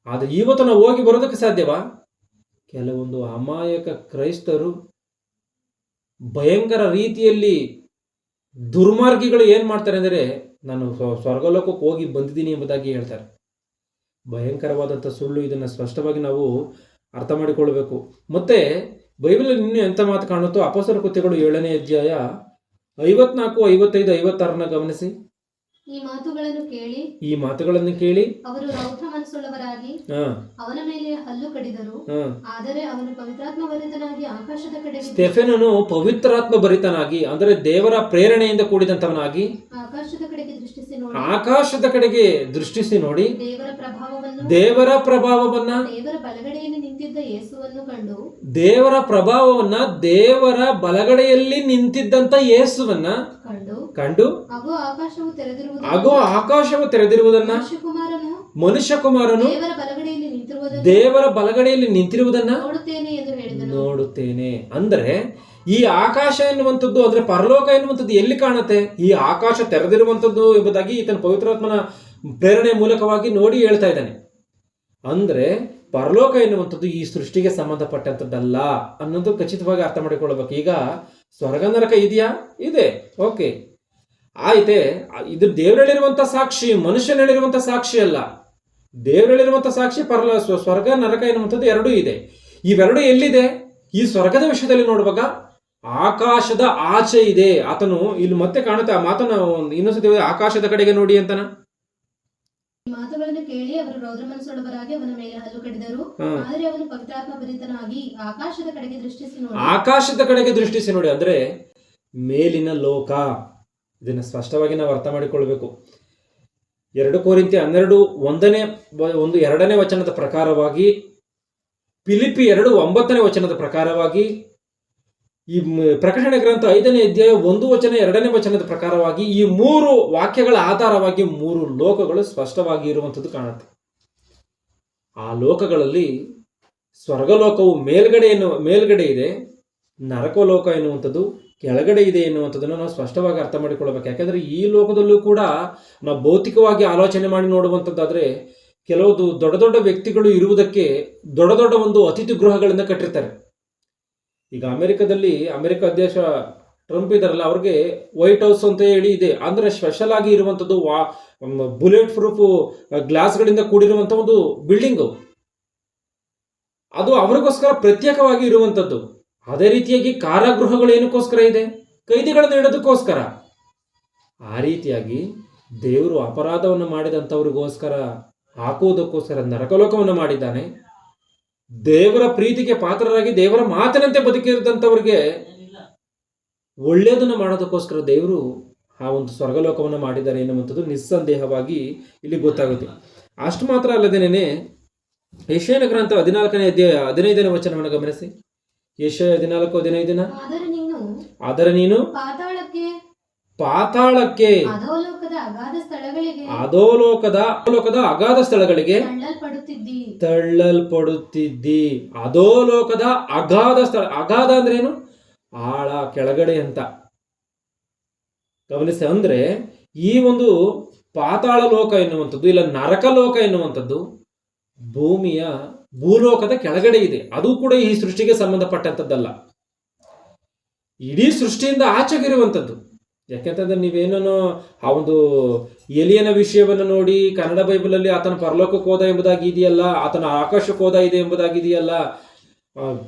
ಆದರೆ ಇವತ್ತು ನಾವು ಹೋಗಿ ಬರೋದಕ್ಕೆ ಸಾಧ್ಯವಾ? ಕೆಲವೊಂದು ಅಮಾಯಕ ಕ್ರೈಸ್ತರು ಭಯಂಕರ ರೀತಿಯಲ್ಲಿ ದುರ್ಮಾರ್ಗಿಗಳು ಏನ್ ಮಾಡ್ತಾರೆ ಅಂದರೆ, ನಾನು ಸ್ವರ್ಗಲೋಕಕ್ಕೆ ಹೋಗಿ ಬಂದಿದ್ದೀನಿ ಎಂಬುದಾಗಿ ಹೇಳ್ತಾರೆ. ಭಯಂಕರವಾದಂಥ ಸುಳ್ಳು. ಇದನ್ನು ಸ್ಪಷ್ಟವಾಗಿ ನಾವು ಅರ್ಥ ಮಾಡಿಕೊಳ್ಬೇಕು. ಮತ್ತೆ ಬೈಬಲಲ್ಲಿ ಇನ್ನೂ ಎಂಥ ಮಾತು ಕಾಣುತ್ತೋ, ಅಪೊಸ್ತಲರ ಕೃತ್ಯಗಳು 7ನೇ ಅಧ್ಯಾಯ 54, 55, 56 ಗಮನಿಸಿ. ಈ ಮಾತುಗಳನ್ನು ಕೇಳಿ ಅವರು ರೌದ್ರ ಮನಸ್ಸುಳ್ಳವರಾಗಿ ಅವನ ಮೇಲೆ ಹಲ್ಲು ಕಡಿದರು. ಆದರೆ ಅವನು ಪವಿತ್ರಾತ್ಮ ಭರಿತನಾಗಿ ಆಕಾಶದ ಕಡೆಗೆ, ಸ್ಟೆಫೆನನು ಪವಿತ್ರಾತ್ಮ ಭರಿತನಾಗಿ ಅಂದರೆ ದೇವರ ಪ್ರೇರಣೆಯಿಂದ ಕೂಡಿದಂತವನಾಗಿ ಆಕಾಶದ ಕಡೆಗೆ ದೃಷ್ಟಿಸಿ ನೋಡಿ ದೇವರ ಪ್ರಭಾವವನ್ನ ದೇವರ ಬಲಗಡೆಯಲ್ಲಿ ನಿಂತಿದ್ದಂತ ಯೇಸುವನ್ನ ಕಂಡು ಆಗೋ ಆಕಾಶವು ತೆರೆದಿರುವುದನ್ನ, ಮನುಷ್ಯ ಕುಮಾರನು ದೇವರ ಬಲಗಡೆಯಲ್ಲಿ ನಿಂತಿರುವುದನ್ನ ನೋಡುತ್ತೇನೆ. ಅಂದ್ರೆ ಈ ಆಕಾಶ ಎನ್ನುವಂಥದ್ದು ಅಂದ್ರೆ ಪರಲೋಕ ಎನ್ನುವಂಥದ್ದು ಎಲ್ಲಿ ಕಾಣುತ್ತೆ? ಈ ಆಕಾಶ ತೆರೆದಿರುವಂಥದ್ದು ಎಂಬುದಾಗಿ ಈತನ ಪವಿತ್ರಾತ್ಮನ ಪ್ರೇರಣೆ ಮೂಲಕವಾಗಿ ನೋಡಿ ಹೇಳ್ತಾ ಇದ್ದಾನೆ. ಅಂದ್ರೆ ಪರಲೋಕ ಎನ್ನುವಂಥದ್ದು ಈ ಸೃಷ್ಟಿಗೆ ಸಂಬಂಧಪಟ್ಟಂಥದ್ದಲ್ಲ ಅನ್ನೋದು ಖಚಿತವಾಗಿ ಅರ್ಥ ಮಾಡಿಕೊಳ್ಳಬೇಕು. ಈಗ ಸ್ವರ್ಗ ನರಕ ಇದೆಯಾ? ಇದೆ, ಓಕೆ, ಆಯ್ತೆ. ಇದು ದೇವ್ರು ಹೇಳಿರುವಂತ ಸಾಕ್ಷಿ, ಮನುಷ್ಯನ ಹೇಳಿರುವಂತ ಸಾಕ್ಷಿ ಅಲ್ಲ. ದೇವ್ರು ಹೇಳಿರುವಂತ ಸಾಕ್ಷಿ ಸ್ವರ್ಗ ನರಕ ಎನ್ನುವಂಥದ್ದು ಎರಡೂ ಇದೆ. ಇವೆರಡು ಎಲ್ಲಿದೆ? ಈ ಸ್ವರ್ಗದ ವಿಷಯದಲ್ಲಿ ನೋಡುವಾಗ ಆಕಾಶದ ಆಚೆ ಇದೆ. ಆತನು ಇಲ್ಲಿ ಮತ್ತೆ ಕಾಣುತ್ತೆ ಆ ಮಾತನ್ನು ಇನ್ನೊಂದ್ಸತಿ, ಆಕಾಶದ ಕಡೆಗೆ ನೋಡಿ ಅಂತನ. ಈ ಮಾತುಗಳನ್ನು ಕೇಳಿ ಅವರು ರೌದ್ರ ಮನಸ್ಸುಳ್ಳವರಾಗಿ ಅವನ ಮೇಲೆ ಹಲ್ಲು ಕಡಿದರು. ಆದರೆ ಅವನು ಪವಿತ್ರಾತ್ಮ ಭರಿತನಾಗಿ ಆಕಾಶದ ಕಡೆಗೆ ದೃಷ್ಟಿಸಿ ನೋಡಿ ಅಂದ್ರೆ ಮೇಲಿನ ಲೋಕ. ಇದನ್ನು ಸ್ಪಷ್ಟವಾಗಿ ನಾವು ಅರ್ಥ ಮಾಡಿಕೊಳ್ಬೇಕು. 2 ಕೊರಿಂಥಿ 12:2 ವಚನದ ಪ್ರಕಾರವಾಗಿ, ಫಿಲಿಪ್ಪಿ 2:9 ವಚನದ ಪ್ರಕಾರವಾಗಿ, ಈ ಪ್ರಕಟಣೆ ಗ್ರಂಥ 5ನೇ ಅಧ್ಯಾಯ 1 ವಚನ 2ನೇ ವಚನದ ಪ್ರಕಾರವಾಗಿ ಈ 3 ವಾಕ್ಯಗಳ ಆಧಾರವಾಗಿ 3 ಲೋಕಗಳು ಸ್ಪಷ್ಟವಾಗಿ ಇರುವಂಥದ್ದು ಕಾಣುತ್ತೆ. ಆ ಲೋಕಗಳಲ್ಲಿ ಸ್ವರ್ಗಲೋಕವು ಮೇಲ್ಗಡೆ ಇದೆ, ನರಕಲೋಕ ಎನ್ನುವಂಥದ್ದು ಕೆಳಗಡೆ ಇದೆ ಎನ್ನುವಂಥದ್ದನ್ನು ನಾವು ಸ್ಪಷ್ಟವಾಗಿ ಅರ್ಥ ಮಾಡಿಕೊಳ್ಳಬೇಕು. ಯಾಕಂದ್ರೆ ಈ ಲೋಕದಲ್ಲೂ ಕೂಡ ನಾವು ಭೌತಿಕವಾಗಿ ಆಲೋಚನೆ ಮಾಡಿ ನೋಡುವಂಥದ್ದಾದ್ರೆ ಕೆಲವೊಂದು ದೊಡ್ಡ ದೊಡ್ಡ ವ್ಯಕ್ತಿಗಳು ಇರುವುದಕ್ಕೆ ದೊಡ್ಡ ದೊಡ್ಡ ಒಂದು ಅತಿಥಿ ಗೃಹಗಳಿಂದ ಕಟ್ಟಿರ್ತಾರೆ. ಈಗ ಅಮೆರಿಕ ಅಧ್ಯಕ್ಷ ಟ್ರಂಪ್ ಇದಾರಲ್ಲ, ಅವ್ರಿಗೆ ವೈಟ್ ಹೌಸ್ ಅಂತ ಹೇಳಿ ಇದೆ. ಅಂದ್ರೆ ಸ್ಪೆಷಲ್ ಆಗಿ ಇರುವಂಥದ್ದು ಬುಲೆಟ್ ಪ್ರೂಫ್ ಗ್ಲಾಸ್ಗಳಿಂದ ಕೂಡಿರುವಂಥ ಒಂದು ಬಿಲ್ಡಿಂಗು, ಅದು ಅವರಿಗೋಸ್ಕರ ಪ್ರತ್ಯೇಕವಾಗಿ ಇರುವಂಥದ್ದು. ಅದೇ ರೀತಿಯಾಗಿ ಕಾರಾಗೃಹಗಳು ಏನಕ್ಕೋಸ್ಕರ ಇದೆ? ಕೈದಿಗಳನ್ನು ಇಡೋದಕ್ಕೋಸ್ಕರ. ಆ ರೀತಿಯಾಗಿ ದೇವರು ಅಪರಾಧವನ್ನು ಮಾಡಿದಂಥವ್ರಿಗೋಸ್ಕರ ಹಾಕುವುದಕ್ಕೋಸ್ಕರ ನರಕಲೋಕವನ್ನು ಮಾಡಿದ್ದಾನೆ. ದೇವರ ಪ್ರೀತಿಗೆ ಪಾತ್ರರಾಗಿ ದೇವರ ಮಾತಿನಂತೆ ಬದುಕಿದಂಥವ್ರಿಗೆ ಒಳ್ಳೆಯದನ್ನು ಮಾಡೋದಕ್ಕೋಸ್ಕರ ದೇವರು ಆ ಒಂದು ಸ್ವರ್ಗಲೋಕವನ್ನು ಮಾಡಿದ್ದಾರೆ ಎನ್ನುವಂಥದ್ದು ನಿಸ್ಸಂದೇಹವಾಗಿ ಇಲ್ಲಿ ಗೊತ್ತಾಗುತ್ತೆ. ಅಷ್ಟು ಮಾತ್ರ ಅಲ್ಲದೇನೆ ಯೆಶಾಯನ ಗ್ರಂಥ 14ನೇ ಅಧ್ಯಾಯ 15ನೇ ವಚನವನ್ನು ಗಮನಿಸಿ. ಯೆಶಾಯ 14:15. ಆದರೆ ನೀನು ಪಾತಾಳಕ್ಕೆ ಅಧೋಲೋಕದ ಅಗಾಧ ಸ್ಥಳಗಳಿಗೆ ತಳ್ಳಲ್ಪಡುತ್ತಿದ್ದಿ. ಅಧೋಲೋಕದ ಅಗಾಧ ಸ್ಥಳ. ಅಗಾಧ ಅಂದ್ರೆ ಏನು? ಆಳ, ಕೆಳಗಡೆ ಅಂತ ಗಮನಿಸಿ. ಅಂದ್ರೆ ಈ ಒಂದು ಪಾತಾಳ ಲೋಕ ಎನ್ನುವಂಥದ್ದು, ಇಲ್ಲ ನರಕ ಲೋಕ ಎನ್ನುವಂಥದ್ದು ಭೂಲೋಕದ ಕೆಳಗಡೆ ಇದೆ. ಅದು ಕೂಡ ಈ ಸೃಷ್ಟಿಗೆ ಸಂಬಂಧಪಟ್ಟಂಥದ್ದಲ್ಲ, ಇಡೀ ಸೃಷ್ಟಿಯಿಂದ ಆಚೆಗಿರುವಂಥದ್ದು. ಯಾಕೆಂತಂದ್ರೆ ನೀವೇನೋ ಆ ಒಂದು ಎಲಿಯನ ವಿಷಯವನ್ನು ನೋಡಿ ಕನ್ನಡ ಬೈಬಲಲ್ಲಿ ಆತನ ಪರಲೋಕಕ್ಕೆ ಹೋದ ಎಂಬುದಾಗಿ ಇದೆಯಲ್ಲ, ಆತನ ಆಕಾಶಕ್ಕೆ ಹೋದ ಇದೆ ಎಂಬುದಾಗಿದೆಯಲ್ಲ.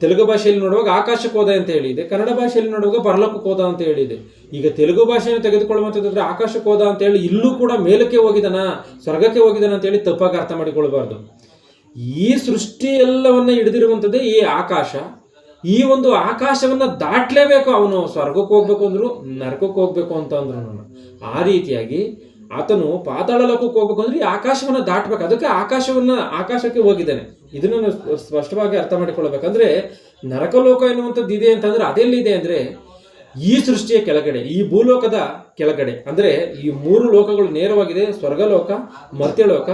ತೆಲುಗು ಭಾಷೆಯಲ್ಲಿ ನೋಡುವಾಗ ಆಕಾಶಕ್ಕೆ ಹೋದ ಅಂತ ಹೇಳಿದೆ, ಕನ್ನಡ ಭಾಷೆಯಲ್ಲಿ ನೋಡುವಾಗ ಪರಲೋಕಕ್ಕೆ ಹೋದ ಅಂತ ಹೇಳಿದೆ. ಈಗ ತೆಲುಗು ಭಾಷೆಯನ್ನು ತೆಗೆದುಕೊಳ್ಳುವಂಥದ್ದಾದ್ರೆ ಆಕಾಶಕ್ಕೆ ಹೋದ ಅಂತ ಹೇಳಿ ಇಲ್ಲೂ ಕೂಡ ಮೇಲಕ್ಕೆ ಹೋಗಿದಾನ, ಸ್ವರ್ಗಕ್ಕೆ ಹೋಗಿದಾನ ಅಂತ ಹೇಳಿ ತಪ್ಪಾಗಿ ಅರ್ಥ ಮಾಡಿಕೊಳ್ಬಾರ್ದು. ಈ ಸೃಷ್ಟಿ ಎಲ್ಲವನ್ನ ಹಿಡಿದಿರುವಂಥದ್ದೇ ಈ ಆಕಾಶ. ಈ ಒಂದು ಆಕಾಶವನ್ನ ದಾಟ್ಲೇಬೇಕು. ಅವನು ಸ್ವರ್ಗಕ್ಕೆ ಹೋಗ್ಬೇಕು ಅಂದ್ರು, ನರಕಕ್ಕೆ ಹೋಗ್ಬೇಕು ಅಂತ ಅಂದ್ರು. ಆ ರೀತಿಯಾಗಿ ಆತನು ಪಾತಾಳ ಲೋಕಕ್ಕೆ ಹೋಗ್ಬೇಕು ಅಂದ್ರೆ ಈ ಆಕಾಶವನ್ನ ದಾಟ್ಬೇಕು. ಅದಕ್ಕೆ ಆಕಾಶಕ್ಕೆ ಹೋಗಿದ್ದಾನೆ. ಇದನ್ನು ಸ್ಪಷ್ಟವಾಗಿ ಅರ್ಥ ಮಾಡಿಕೊಳ್ಬೇಕಂದ್ರೆ ನರಕಲೋಕ ಎನ್ನುವಂಥದ್ದು ಇದೆ ಅಂತಂದ್ರೆ ಅದೆಲ್ಲಿದೆ ಅಂದ್ರೆ ಈ ಸೃಷ್ಟಿಯ ಕೆಳಗಡೆ, ಈ ಭೂಲೋಕದ ಕೆಳಗಡೆ. ಅಂದ್ರೆ ಈ 3 ಲೋಕಗಳು ನೇರವಾಗಿದೆ: ಸ್ವರ್ಗಲೋಕ, ಮರ್ತ್ಯಲೋಕ,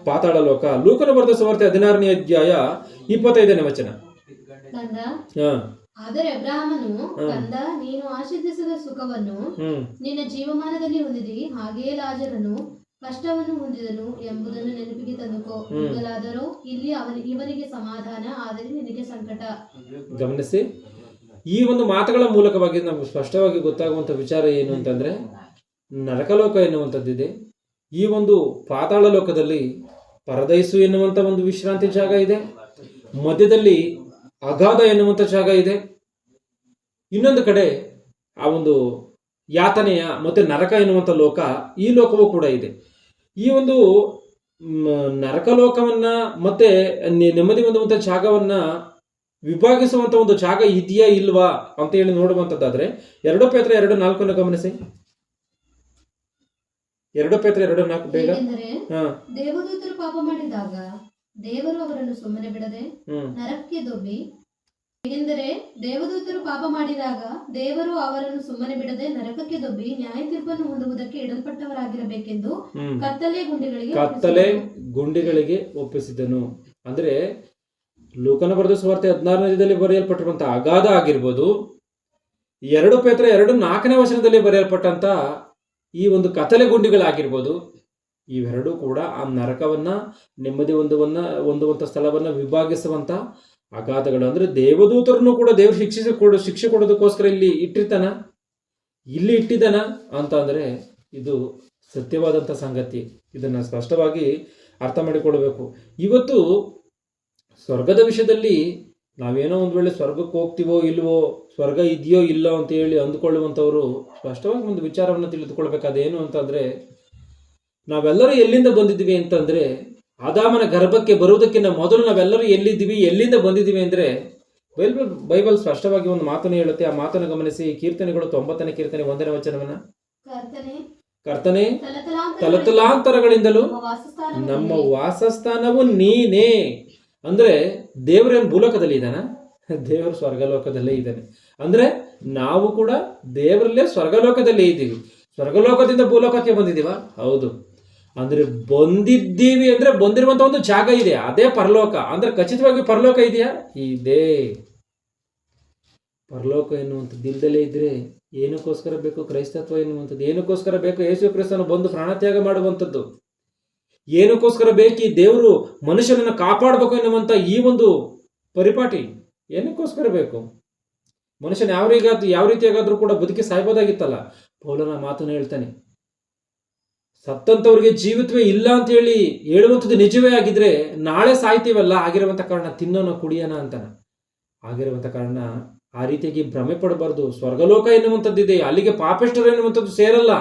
ಪಾತಾಳ ಲೋಕ. ಲೂಕನ ಬರೆದ ಸುವಾರ್ತೆ 16ನೇ ಅಧ್ಯಾಯ 25ನೇ ವಚನ. ಆದರೆ ಅಬ್ರಹಾಮನು, ಕಂದ, ನೀನು ಆಶೀರ್ವದಿಸಿದ ಸುಖವನ್ನು ನಿನ್ನ ಜೀವಮಾನದಲ್ಲಿ ಹೊಂದಿದಿ, ಹಾಗೆಯೇ ಲಾಜರನು ಕಷ್ಟವನ್ನು ಹೊಂದಿದನು ಎಂಬುದನ್ನು ನೆನಪಿಗೆ ತಂದುಕೋ. ಈಗಲಾದರೂ ಇಲ್ಲಿ ಇವನಿಗೆ ಸಮಾಧಾನ, ಆದರೆ ನಿನಗೆ ಸಂಕಟ. ಗಮನಿಸಿ, ಈ ಒಂದು ಮಾತುಗಳ ಮೂಲಕವಾಗಿ ನಮ್ಗೆ ಸ್ಪಷ್ಟವಾಗಿ ಗೊತ್ತಾಗುವಂತ ವಿಚಾರ ಏನು ಅಂತಂದ್ರೆ ನರಕಲೋಕ ಎನ್ನುವಂಥದ್ದಿದೆ. ಈ ಒಂದು ಪಾತಾಳ ಲೋಕದಲ್ಲಿ ಪರದೈಸು ಎನ್ನುವಂತ ಒಂದು ವಿಶ್ರಾಂತಿ ಜಾಗ ಇದೆ, ಮಧ್ಯದಲ್ಲಿ ಅಗಾಧ ಎನ್ನುವಂತ ಜಾಗ ಇದೆ, ಇನ್ನೊಂದು ಕಡೆ ಆ ಒಂದು ಯಾತನೆಯ ಮತ್ತೆ ನರಕ ಎನ್ನುವಂತ ಲೋಕ, ಈ ಲೋಕವೂ ಕೂಡ ಇದೆ. ಈ ಒಂದು ನರಕಲೋಕವನ್ನ ಮತ್ತೆ ನೆಮ್ಮದಿ ಹೊಂದುವಂತ ಜಾಗವನ್ನ ವಿಭಾಗಿಸುವಂತ ಒಂದು ಜಾಗ ಇದೆಯಾ ಇಲ್ವಾ ಅಂತ ಹೇಳಿ ನೋಡುವಂತದ್ದಾದ್ರೆ 2 ಪೇತ್ರ 2:4 ಗಮನಿಸಿ. 2 ಪೇತ್ರ 2:4 ಬೇಗ. ದೇವದೂತರು ಪಾಪ ಮಾಡಿದಾಗ ದೇವರು ಅವರನ್ನು ಸುಮ್ಮನೆ ಬಿಡದೆ ನರಕಕ್ಕೆ ದೊಬ್ಬಿ. ಏಕೆಂದರೆ ದೇವದೂತರು ಪಾಪ ಮಾಡಿದಾಗ ದೇವರು ಅವರನ್ನು ಸುಮ್ಮನೆ ಬಿಡದೆ ನರಕಕ್ಕೆ ದೊಬ್ಬಿ ನ್ಯಾಯ ತೀರ್ಪನ್ನು ಹೊಂದುವುದಕ್ಕೆ ಇಡಲ್ಪಟ್ಟವರಾಗಿರಬೇಕೆಂದು ಕತ್ತಲೆ ಗುಂಡಿಗಳಿಗೆ ಒಪ್ಪಿಸಿದನು. ಅಂದ್ರೆ ಲೂಕನ ಬರೆದ ಸುವಾರ್ತೆ 16ನೇ ಬರೆಯಲ್ಪಟ್ಟಿರುವಂತಹ ಅಗಾಧ ಆಗಿರ್ಬೋದು, 2 ಪೇತ್ರ 2:4ನೇ ವಚನದಲ್ಲಿ ಬರೆಯಲ್ಪಟ್ಟಂತ ಈ ಒಂದು ಕತ್ತಲೆ ಗುಂಡಿಗಳಾಗಿರ್ಬೋದು, ಇವೆರಡೂ ಕೂಡ ಆ ನರಕವನ್ನ ನೆಮ್ಮದಿ ಹೊಂದುವಂತ ಸ್ಥಳವನ್ನ ವಿಭಾಗಿಸುವಂತ ಅಗಾಧಗಳು. ಅಂದ್ರೆ ದೇವದೂತರನ್ನು ಕೂಡ ದೇವರು ಶಿಕ್ಷೆ ಕೊಡೋದಕ್ಕೋಸ್ಕರ ಇಲ್ಲಿ ಇಟ್ಟಿದ್ದಾನ ಅಂತ ಅಂದ್ರೆ ಇದು ಸತ್ಯವಾದಂತ ಸಂಗತಿ. ಇದನ್ನ ಸ್ಪಷ್ಟವಾಗಿ ಅರ್ಥ ಮಾಡಿಕೊಳ್ಬೇಕು. ಇವತ್ತು ಸ್ವರ್ಗದ ವಿಷಯದಲ್ಲಿ ನಾವೇನೋ ಒಂದು ವೇಳೆ ಸ್ವರ್ಗಕ್ಕೆ ಹೋಗ್ತೀವೋ ಇಲ್ವೋ, ಸ್ವರ್ಗ ಇದೆಯೋ ಇಲ್ಲೋ ಅಂತ ಹೇಳಿ ಅಂದುಕೊಳ್ಳುವಂಥವ್ರು ಸ್ಪಷ್ಟವಾಗಿ ಒಂದು ವಿಚಾರವನ್ನು ತಿಳಿದುಕೊಳ್ಬೇಕು. ಅದೇನು ಅಂತಂದ್ರೆ ನಾವೆಲ್ಲರೂ ಎಲ್ಲಿಂದ ಬಂದಿದ್ದೀವಿ ಅಂತಂದ್ರೆ, ಆದಾಮನ ಗರ್ಭಕ್ಕೆ ಬರುವುದಕ್ಕಿಂತ ಮೊದಲು ನಾವೆಲ್ಲರೂ ಎಲ್ಲಿದ್ದೀವಿ, ಎಲ್ಲಿಂದ ಬಂದಿದ್ದೀವಿ ಅಂದ್ರೆ ಬೈಬಲ್ ಸ್ಪಷ್ಟವಾಗಿ ಒಂದು ಮಾತನ್ನು ಹೇಳುತ್ತೆ. ಆ ಮಾತನ್ನು ಗಮನಿಸಿ. ಕೀರ್ತನೆಗಳು 90ನೇ ಕೀರ್ತನೆ 1ನೇ ವಚನವನ್ನ, ಕರ್ತನೆ ತಲತಲಾಂತರಗಳಿಂದಲೂ ನಮ್ಮ ವಾಸಸ್ಥಾನವು ನೀನೇ. ಅಂದ್ರೆ ದೇವರೇನು ಭೂಲೋಕದಲ್ಲಿ ಇದ್ದಾನ? ದೇವರು ಸ್ವರ್ಗಲೋಕದಲ್ಲೇ ಇದ್ದಾನೆ. ಅಂದ್ರೆ ನಾವು ಕೂಡ ದೇವರಲ್ಲೇ ಸ್ವರ್ಗಲೋಕದಲ್ಲೇ ಇದ್ದೀವಿ. ಸ್ವರ್ಗಲೋಕದಿಂದ ಭೂಲೋಕಕ್ಕೆ ಬಂದಿದ್ದೀವ? ಹೌದು. ಅಂದ್ರೆ ಬಂದಿದ್ದೀವಿ ಅಂದ್ರೆ ಬಂದಿರುವಂತ ಒಂದು ಜಾಗ ಇದೆ, ಅದೇ ಪರಲೋಕ. ಅಂದ್ರೆ ಖಚಿತವಾಗಿ ಪರಲೋಕ ಇದೆಯಾ? ಇದೆ. ಪರಲೋಕ ಎನ್ನುವಂಥದ್ದು ಇಲ್ದಲೇ ಇದ್ರೆ ಏನಕ್ಕೋಸ್ಕರ ಬೇಕು ಕ್ರೈಸ್ತತ್ವ ಎನ್ನುವಂಥದ್ದು? ಏನಕ್ಕೋಸ್ಕರ ಬೇಕು ಯೇಸು ಕ್ರಿಸ್ತನು ಬಂದು ಪ್ರಾಣತ್ಯಾಗ ಮಾಡುವಂಥದ್ದು? ಏನಕ್ಕೋಸ್ಕರ ಬೇಕು ಈ ದೇವರು ಮನುಷ್ಯನನ್ನು ಕಾಪಾಡಬೇಕು ಎನ್ನುವಂಥ ಈ ಒಂದು ಪರಿಪಾಟಿ? ಏನಕ್ಕೋಸ್ಕರ ಬೇಕು? ಮನುಷ್ಯನ ಯಾವ ರೀತಿಯಾಗಾದ್ರೂ ಕೂಡ ಬದುಕಿ ಸಾಯ್ಬೋದಾಗಿತ್ತಲ್ಲ. ಪೌಲನ ಮಾತನ್ನು ಹೇಳ್ತಾನೆ, ಸತ್ತಂತವ್ರಿಗೆ ಜೀವಿತವೇ ಇಲ್ಲ ಅಂತ ಹೇಳುವಂಥದ್ದು ನಿಜವೇ ಆಗಿದ್ರೆ ನಾಳೆ ಸಾಯ್ತೀವಲ್ಲ, ಆಗಿರುವಂತ ಕಾರಣ ತಿನ್ನೋಣ ಕುಡಿಯೋಣ ಅಂತಾನ. ಆಗಿರುವಂತ ಕಾರಣ ಆ ರೀತಿಯಾಗಿ ಭ್ರಮೆ ಪಡಬಾರ್ದು. ಸ್ವರ್ಗಲೋಕ ಎನ್ನುವಂಥದ್ದಿದೆ, ಅಲ್ಲಿಗೆ ಪಾಪಿಷ್ಠರು ಎನ್ನುವಂಥದ್ದು ಸೇರಲ್ಲ,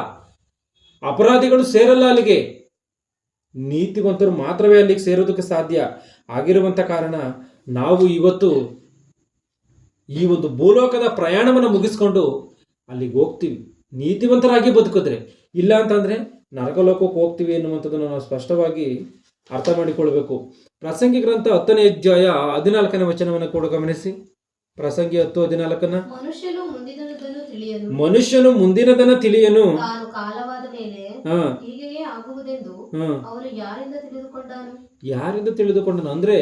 ಅಪರಾಧಿಗಳು ಸೇರಲ್ಲ ಅಲ್ಲಿಗೆ. ನೀತಿವಂತರು ಮಾತ್ರವೇ ಅಲ್ಲಿಗೆ ಸೇರೋದಕ್ಕೆ ಸಾಧ್ಯ. ಆಗಿರುವಂತ ಕಾರಣ ನಾವು ಇವತ್ತು ಈ ಒಂದು ಭೂಲೋಕದ ಪ್ರಯಾಣವನ್ನು ಮುಗಿಸ್ಕೊಂಡು ಅಲ್ಲಿಗೆ ಹೋಗ್ತೀವಿ, ನೀತಿವಂತರಾಗಿ ಬದುಕಿದ್ರೆ. ಇಲ್ಲ ಅಂತಂದ್ರೆ ನರಕಲೋಕಕ್ಕೆ ಹೋಗ್ತೀವಿ ಎನ್ನುವಂಥದ್ದನ್ನು ನಾವು ಸ್ಪಷ್ಟವಾಗಿ ಅರ್ಥ ಮಾಡಿಕೊಳ್ಬೇಕು. ಪ್ರಸಂಗಿ ಗ್ರಂಥ 10ನೇ ಅಧ್ಯಾಯ 14ನೇ ವಚನವನ್ನು ಕೂಡ ಗಮನಿಸಿ. ಪ್ರಸಂಗಿ 10:14. ಮನುಷ್ಯನು ಮುಂದಿನದನ್ನು ತಿಳಿಯನು, ಯಾರಿಂದ ತಿಳಿದುಕೊಂಡನು? ಅಂದ್ರೆ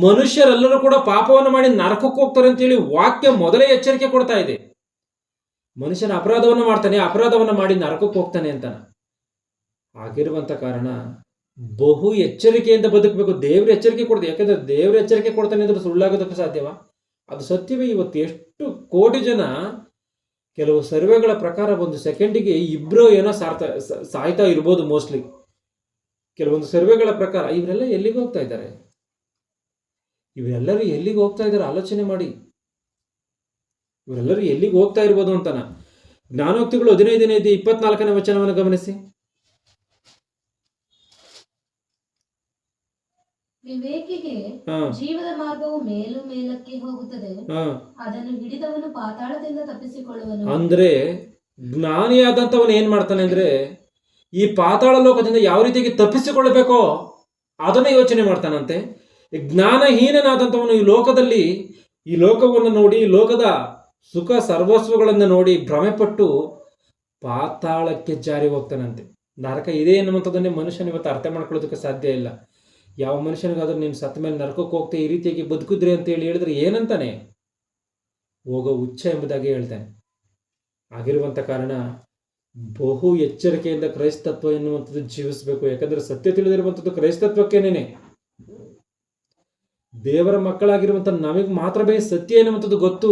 ಮನುಷ್ಯರೆಲ್ಲರೂ ಕೂಡ ಪಾಪವನ್ನು ಮಾಡಿ ನರಕಕ್ಕೆ ಹೋಗ್ತಾರೆ ಅಂತೇಳಿ ವಾಕ್ಯ ಮೊದಲೇ ಎಚ್ಚರಿಕೆ ಕೊಡ್ತಾ ಇದೆ. ಮನುಷ್ಯನ ಅಪರಾಧವನ್ನು ಮಾಡ್ತಾನೆ, ಅಪರಾಧವನ್ನು ಮಾಡಿ ನರಕಕ್ಕೆ ಹೋಗ್ತಾನೆ ಅಂತಾನ. ಆಗಿರುವಂತ ಕಾರಣ ಬಹು ಎಚ್ಚರಿಕೆಯಿಂದ ಬದುಕಬೇಕು. ದೇವ್ರ ಎಚ್ಚರಿಕೆ ಕೊಡ್ತಾರೆ. ಯಾಕಂದ್ರೆ ದೇವ್ರ ಎಚ್ಚರಿಕೆ ಕೊಡ್ತಾನೆ ಅಂದ್ರೆ ಸುಳ್ಳಾಗೋದಕ್ಕೆ ಸಾಧ್ಯವಾ? ಅದು ಸತ್ಯವೇ. ಇವತ್ತು ಎಷ್ಟು ಕೋಟಿ ಜನ, ಕೆಲವು ಸರ್ವೆಗಳ ಪ್ರಕಾರ ಒಂದು ಸೆಕೆಂಡಿಗೆ 2 ಏನೋ ಸಾಯ್ತಾ ಇರ್ಬೋದು ಮೋಸ್ಟ್ಲಿ. ಕೆಲವೊಂದು ಸರ್ವೆಗಳ ಪ್ರಕಾರ ಇವರೆಲ್ಲ ಎಲ್ಲಿಗೆ ಹೋಗ್ತಾ ಇದ್ದಾರೆ? ಇವರೆಲ್ಲರೂ ಎಲ್ಲಿಗೆ ಹೋಗ್ತಾ ಇದ್ದಾರೆ? ಆಲೋಚನೆ ಮಾಡಿ. ಇವರೆಲ್ಲರೂ ಎಲ್ಲಿಗೆ ಹೋಗ್ತಾ ಇರ್ಬೋದು ಅಂತಾನ. ಜ್ಞಾನೋಕ್ತಿಗಳು 15:24ನೇ ವಚನವನ್ನು ಗಮನಿಸಿ. ವಿವೇಕಿಗೆ ಜೀವದ ಮಾರ್ಗವು ಮೇಲು ಮೇಲಕ್ಕೆ ಹೋಗುತ್ತದೆ, ಅದನ್ನು ಹಿಡಿದವನು ಪಾತಾಳದಿಂದ ತಪ್ಪಿಸಿಕೊಳ್ಳುವನು. ಅಂದ್ರೆ ಜ್ಞಾನಿಯಾದಂಥವನು ಏನ್ ಮಾಡ್ತಾನೆ ಅಂದ್ರೆ ಈ ಪಾತಾಳ ಲೋಕದಿಂದ ಯಾವ ರೀತಿಯಾಗಿ ತಪ್ಪಿಸಿಕೊಳ್ಳಬೇಕೋ ಅದನ್ನ ಯೋಚನೆ ಮಾಡ್ತಾನಂತೆ. ಜ್ಞಾನಹೀನನಾದಂಥವನು ಈ ಲೋಕವನ್ನು ನೋಡಿ, ಈ ಲೋಕದ ಸುಖ ಸರ್ವಸ್ವಗಳನ್ನು ನೋಡಿ ಭ್ರಮೆಪಟ್ಟು ಪಾತಾಳಕ್ಕೆ ಜಾರಿ ಹೋಗ್ತಾನಂತೆ. ನರಕ ಇದೆ ಎನ್ನುವಂಥದ್ದನ್ನೇ ಮನುಷ್ಯನ ಇವತ್ತು ಅರ್ಥ ಮಾಡ್ಕೊಳ್ಳೋದಕ್ಕೆ ಸಾಧ್ಯ ಇಲ್ಲ. ಯಾವ ಮನುಷ್ಯನಿಗಾದ್ರೂ ನೀನು ಸತ್ತ ಮೇಲೆ ನರಕಕ್ಕೆ ಹೋಗ್ತೇ ಈ ರೀತಿಯಾಗಿ ಬದುಕಿದ್ರಿ ಅಂತ ಹೇಳಿದ್ರೆ ಏನಂತಾನೆ? ಹೋಗೋ ಹುಚ್ಚ ಎಂಬುದಾಗಿ ಹೇಳ್ತಾನೆ. ಆಗಿರುವಂತ ಕಾರಣ ಬಹು ಎಚ್ಚರಿಕೆಯಿಂದ ಕ್ರೈಸ್ತತ್ವ ಎನ್ನುವಂಥದ್ದು ಜೀವಿಸಬೇಕು. ಯಾಕಂದ್ರೆ ಸತ್ಯ ತಿಳಿದಿರುವಂಥದ್ದು ಕ್ರೈಸ್ತತ್ವಕ್ಕೇನೇನೆ. ದೇವರ ಮಕ್ಕಳಾಗಿರುವಂಥ ನಮಗೆ ಮಾತ್ರವೇ ಸತ್ಯ ಎನ್ನುವಂಥದ್ದು ಗೊತ್ತು.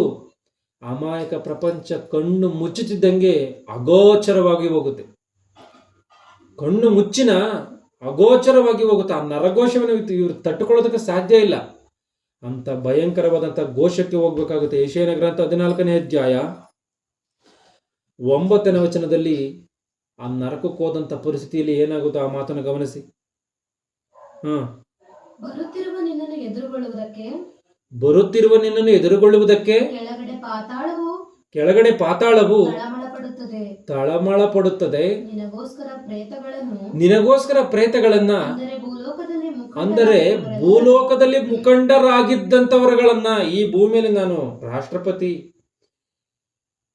ಅಮಾಯಕ ಪ್ರಪಂಚ ಕಣ್ಣು ಮುಚ್ಚುತ್ತಿದ್ದಂಗೆ ಅಗೋಚರವಾಗಿ ಹೋಗುತ್ತೆ. ಕಣ್ಣು ಮುಚ್ಚಿನ ಅಗೋಚರವಾಗಿ ಹೋಗುತ್ತೆ. ಆ ನರಘೋಷವನ್ನು ಇವರು ತಟ್ಟುಕೊಳ್ಳೋದಕ್ಕೆ ಸಾಧ್ಯ ಇಲ್ಲ. ಅಂತ ಭಯಂಕರವಾದಂಥ ಘೋಷಕ್ಕೆ ಹೋಗ್ಬೇಕಾಗುತ್ತೆ. ಯೆಶಾಯನ ಗ್ರಂಥ 14ನೇ ಅಧ್ಯಾಯ 9ನೇ ವಚನದಲ್ಲಿ ಆ ನರಕಕ್ಕೆ ಹೋದಂಥ ಪರಿಸ್ಥಿತಿಯಲ್ಲಿ ಏನಾಗುತ್ತೋ ಆ ಮಾತನ್ನು ಗಮನಿಸಿ. ಬರುತ್ತಿರುವ ನಿನ್ನನ್ನು ಎದುರುಗೊಳ್ಳುವುದಕ್ಕೆ ಕೆಳಗಡೆ ಪಾತಾಳವು ತಳಮಳ ಪಡುತ್ತದೆ. ನಿನಗೋಸ್ಕರ ಪ್ರೇತಗಳನ್ನ, ಅಂದರೆ ಭೂಲೋಕದಲ್ಲಿ ಮುಖಂಡರಾಗಿದ್ದಂಥವರುಗಳನ್ನ, ಈ ಭೂಮಿ ಮೇಲೆ ನಾನು ರಾಷ್ಟ್ರಪತಿ,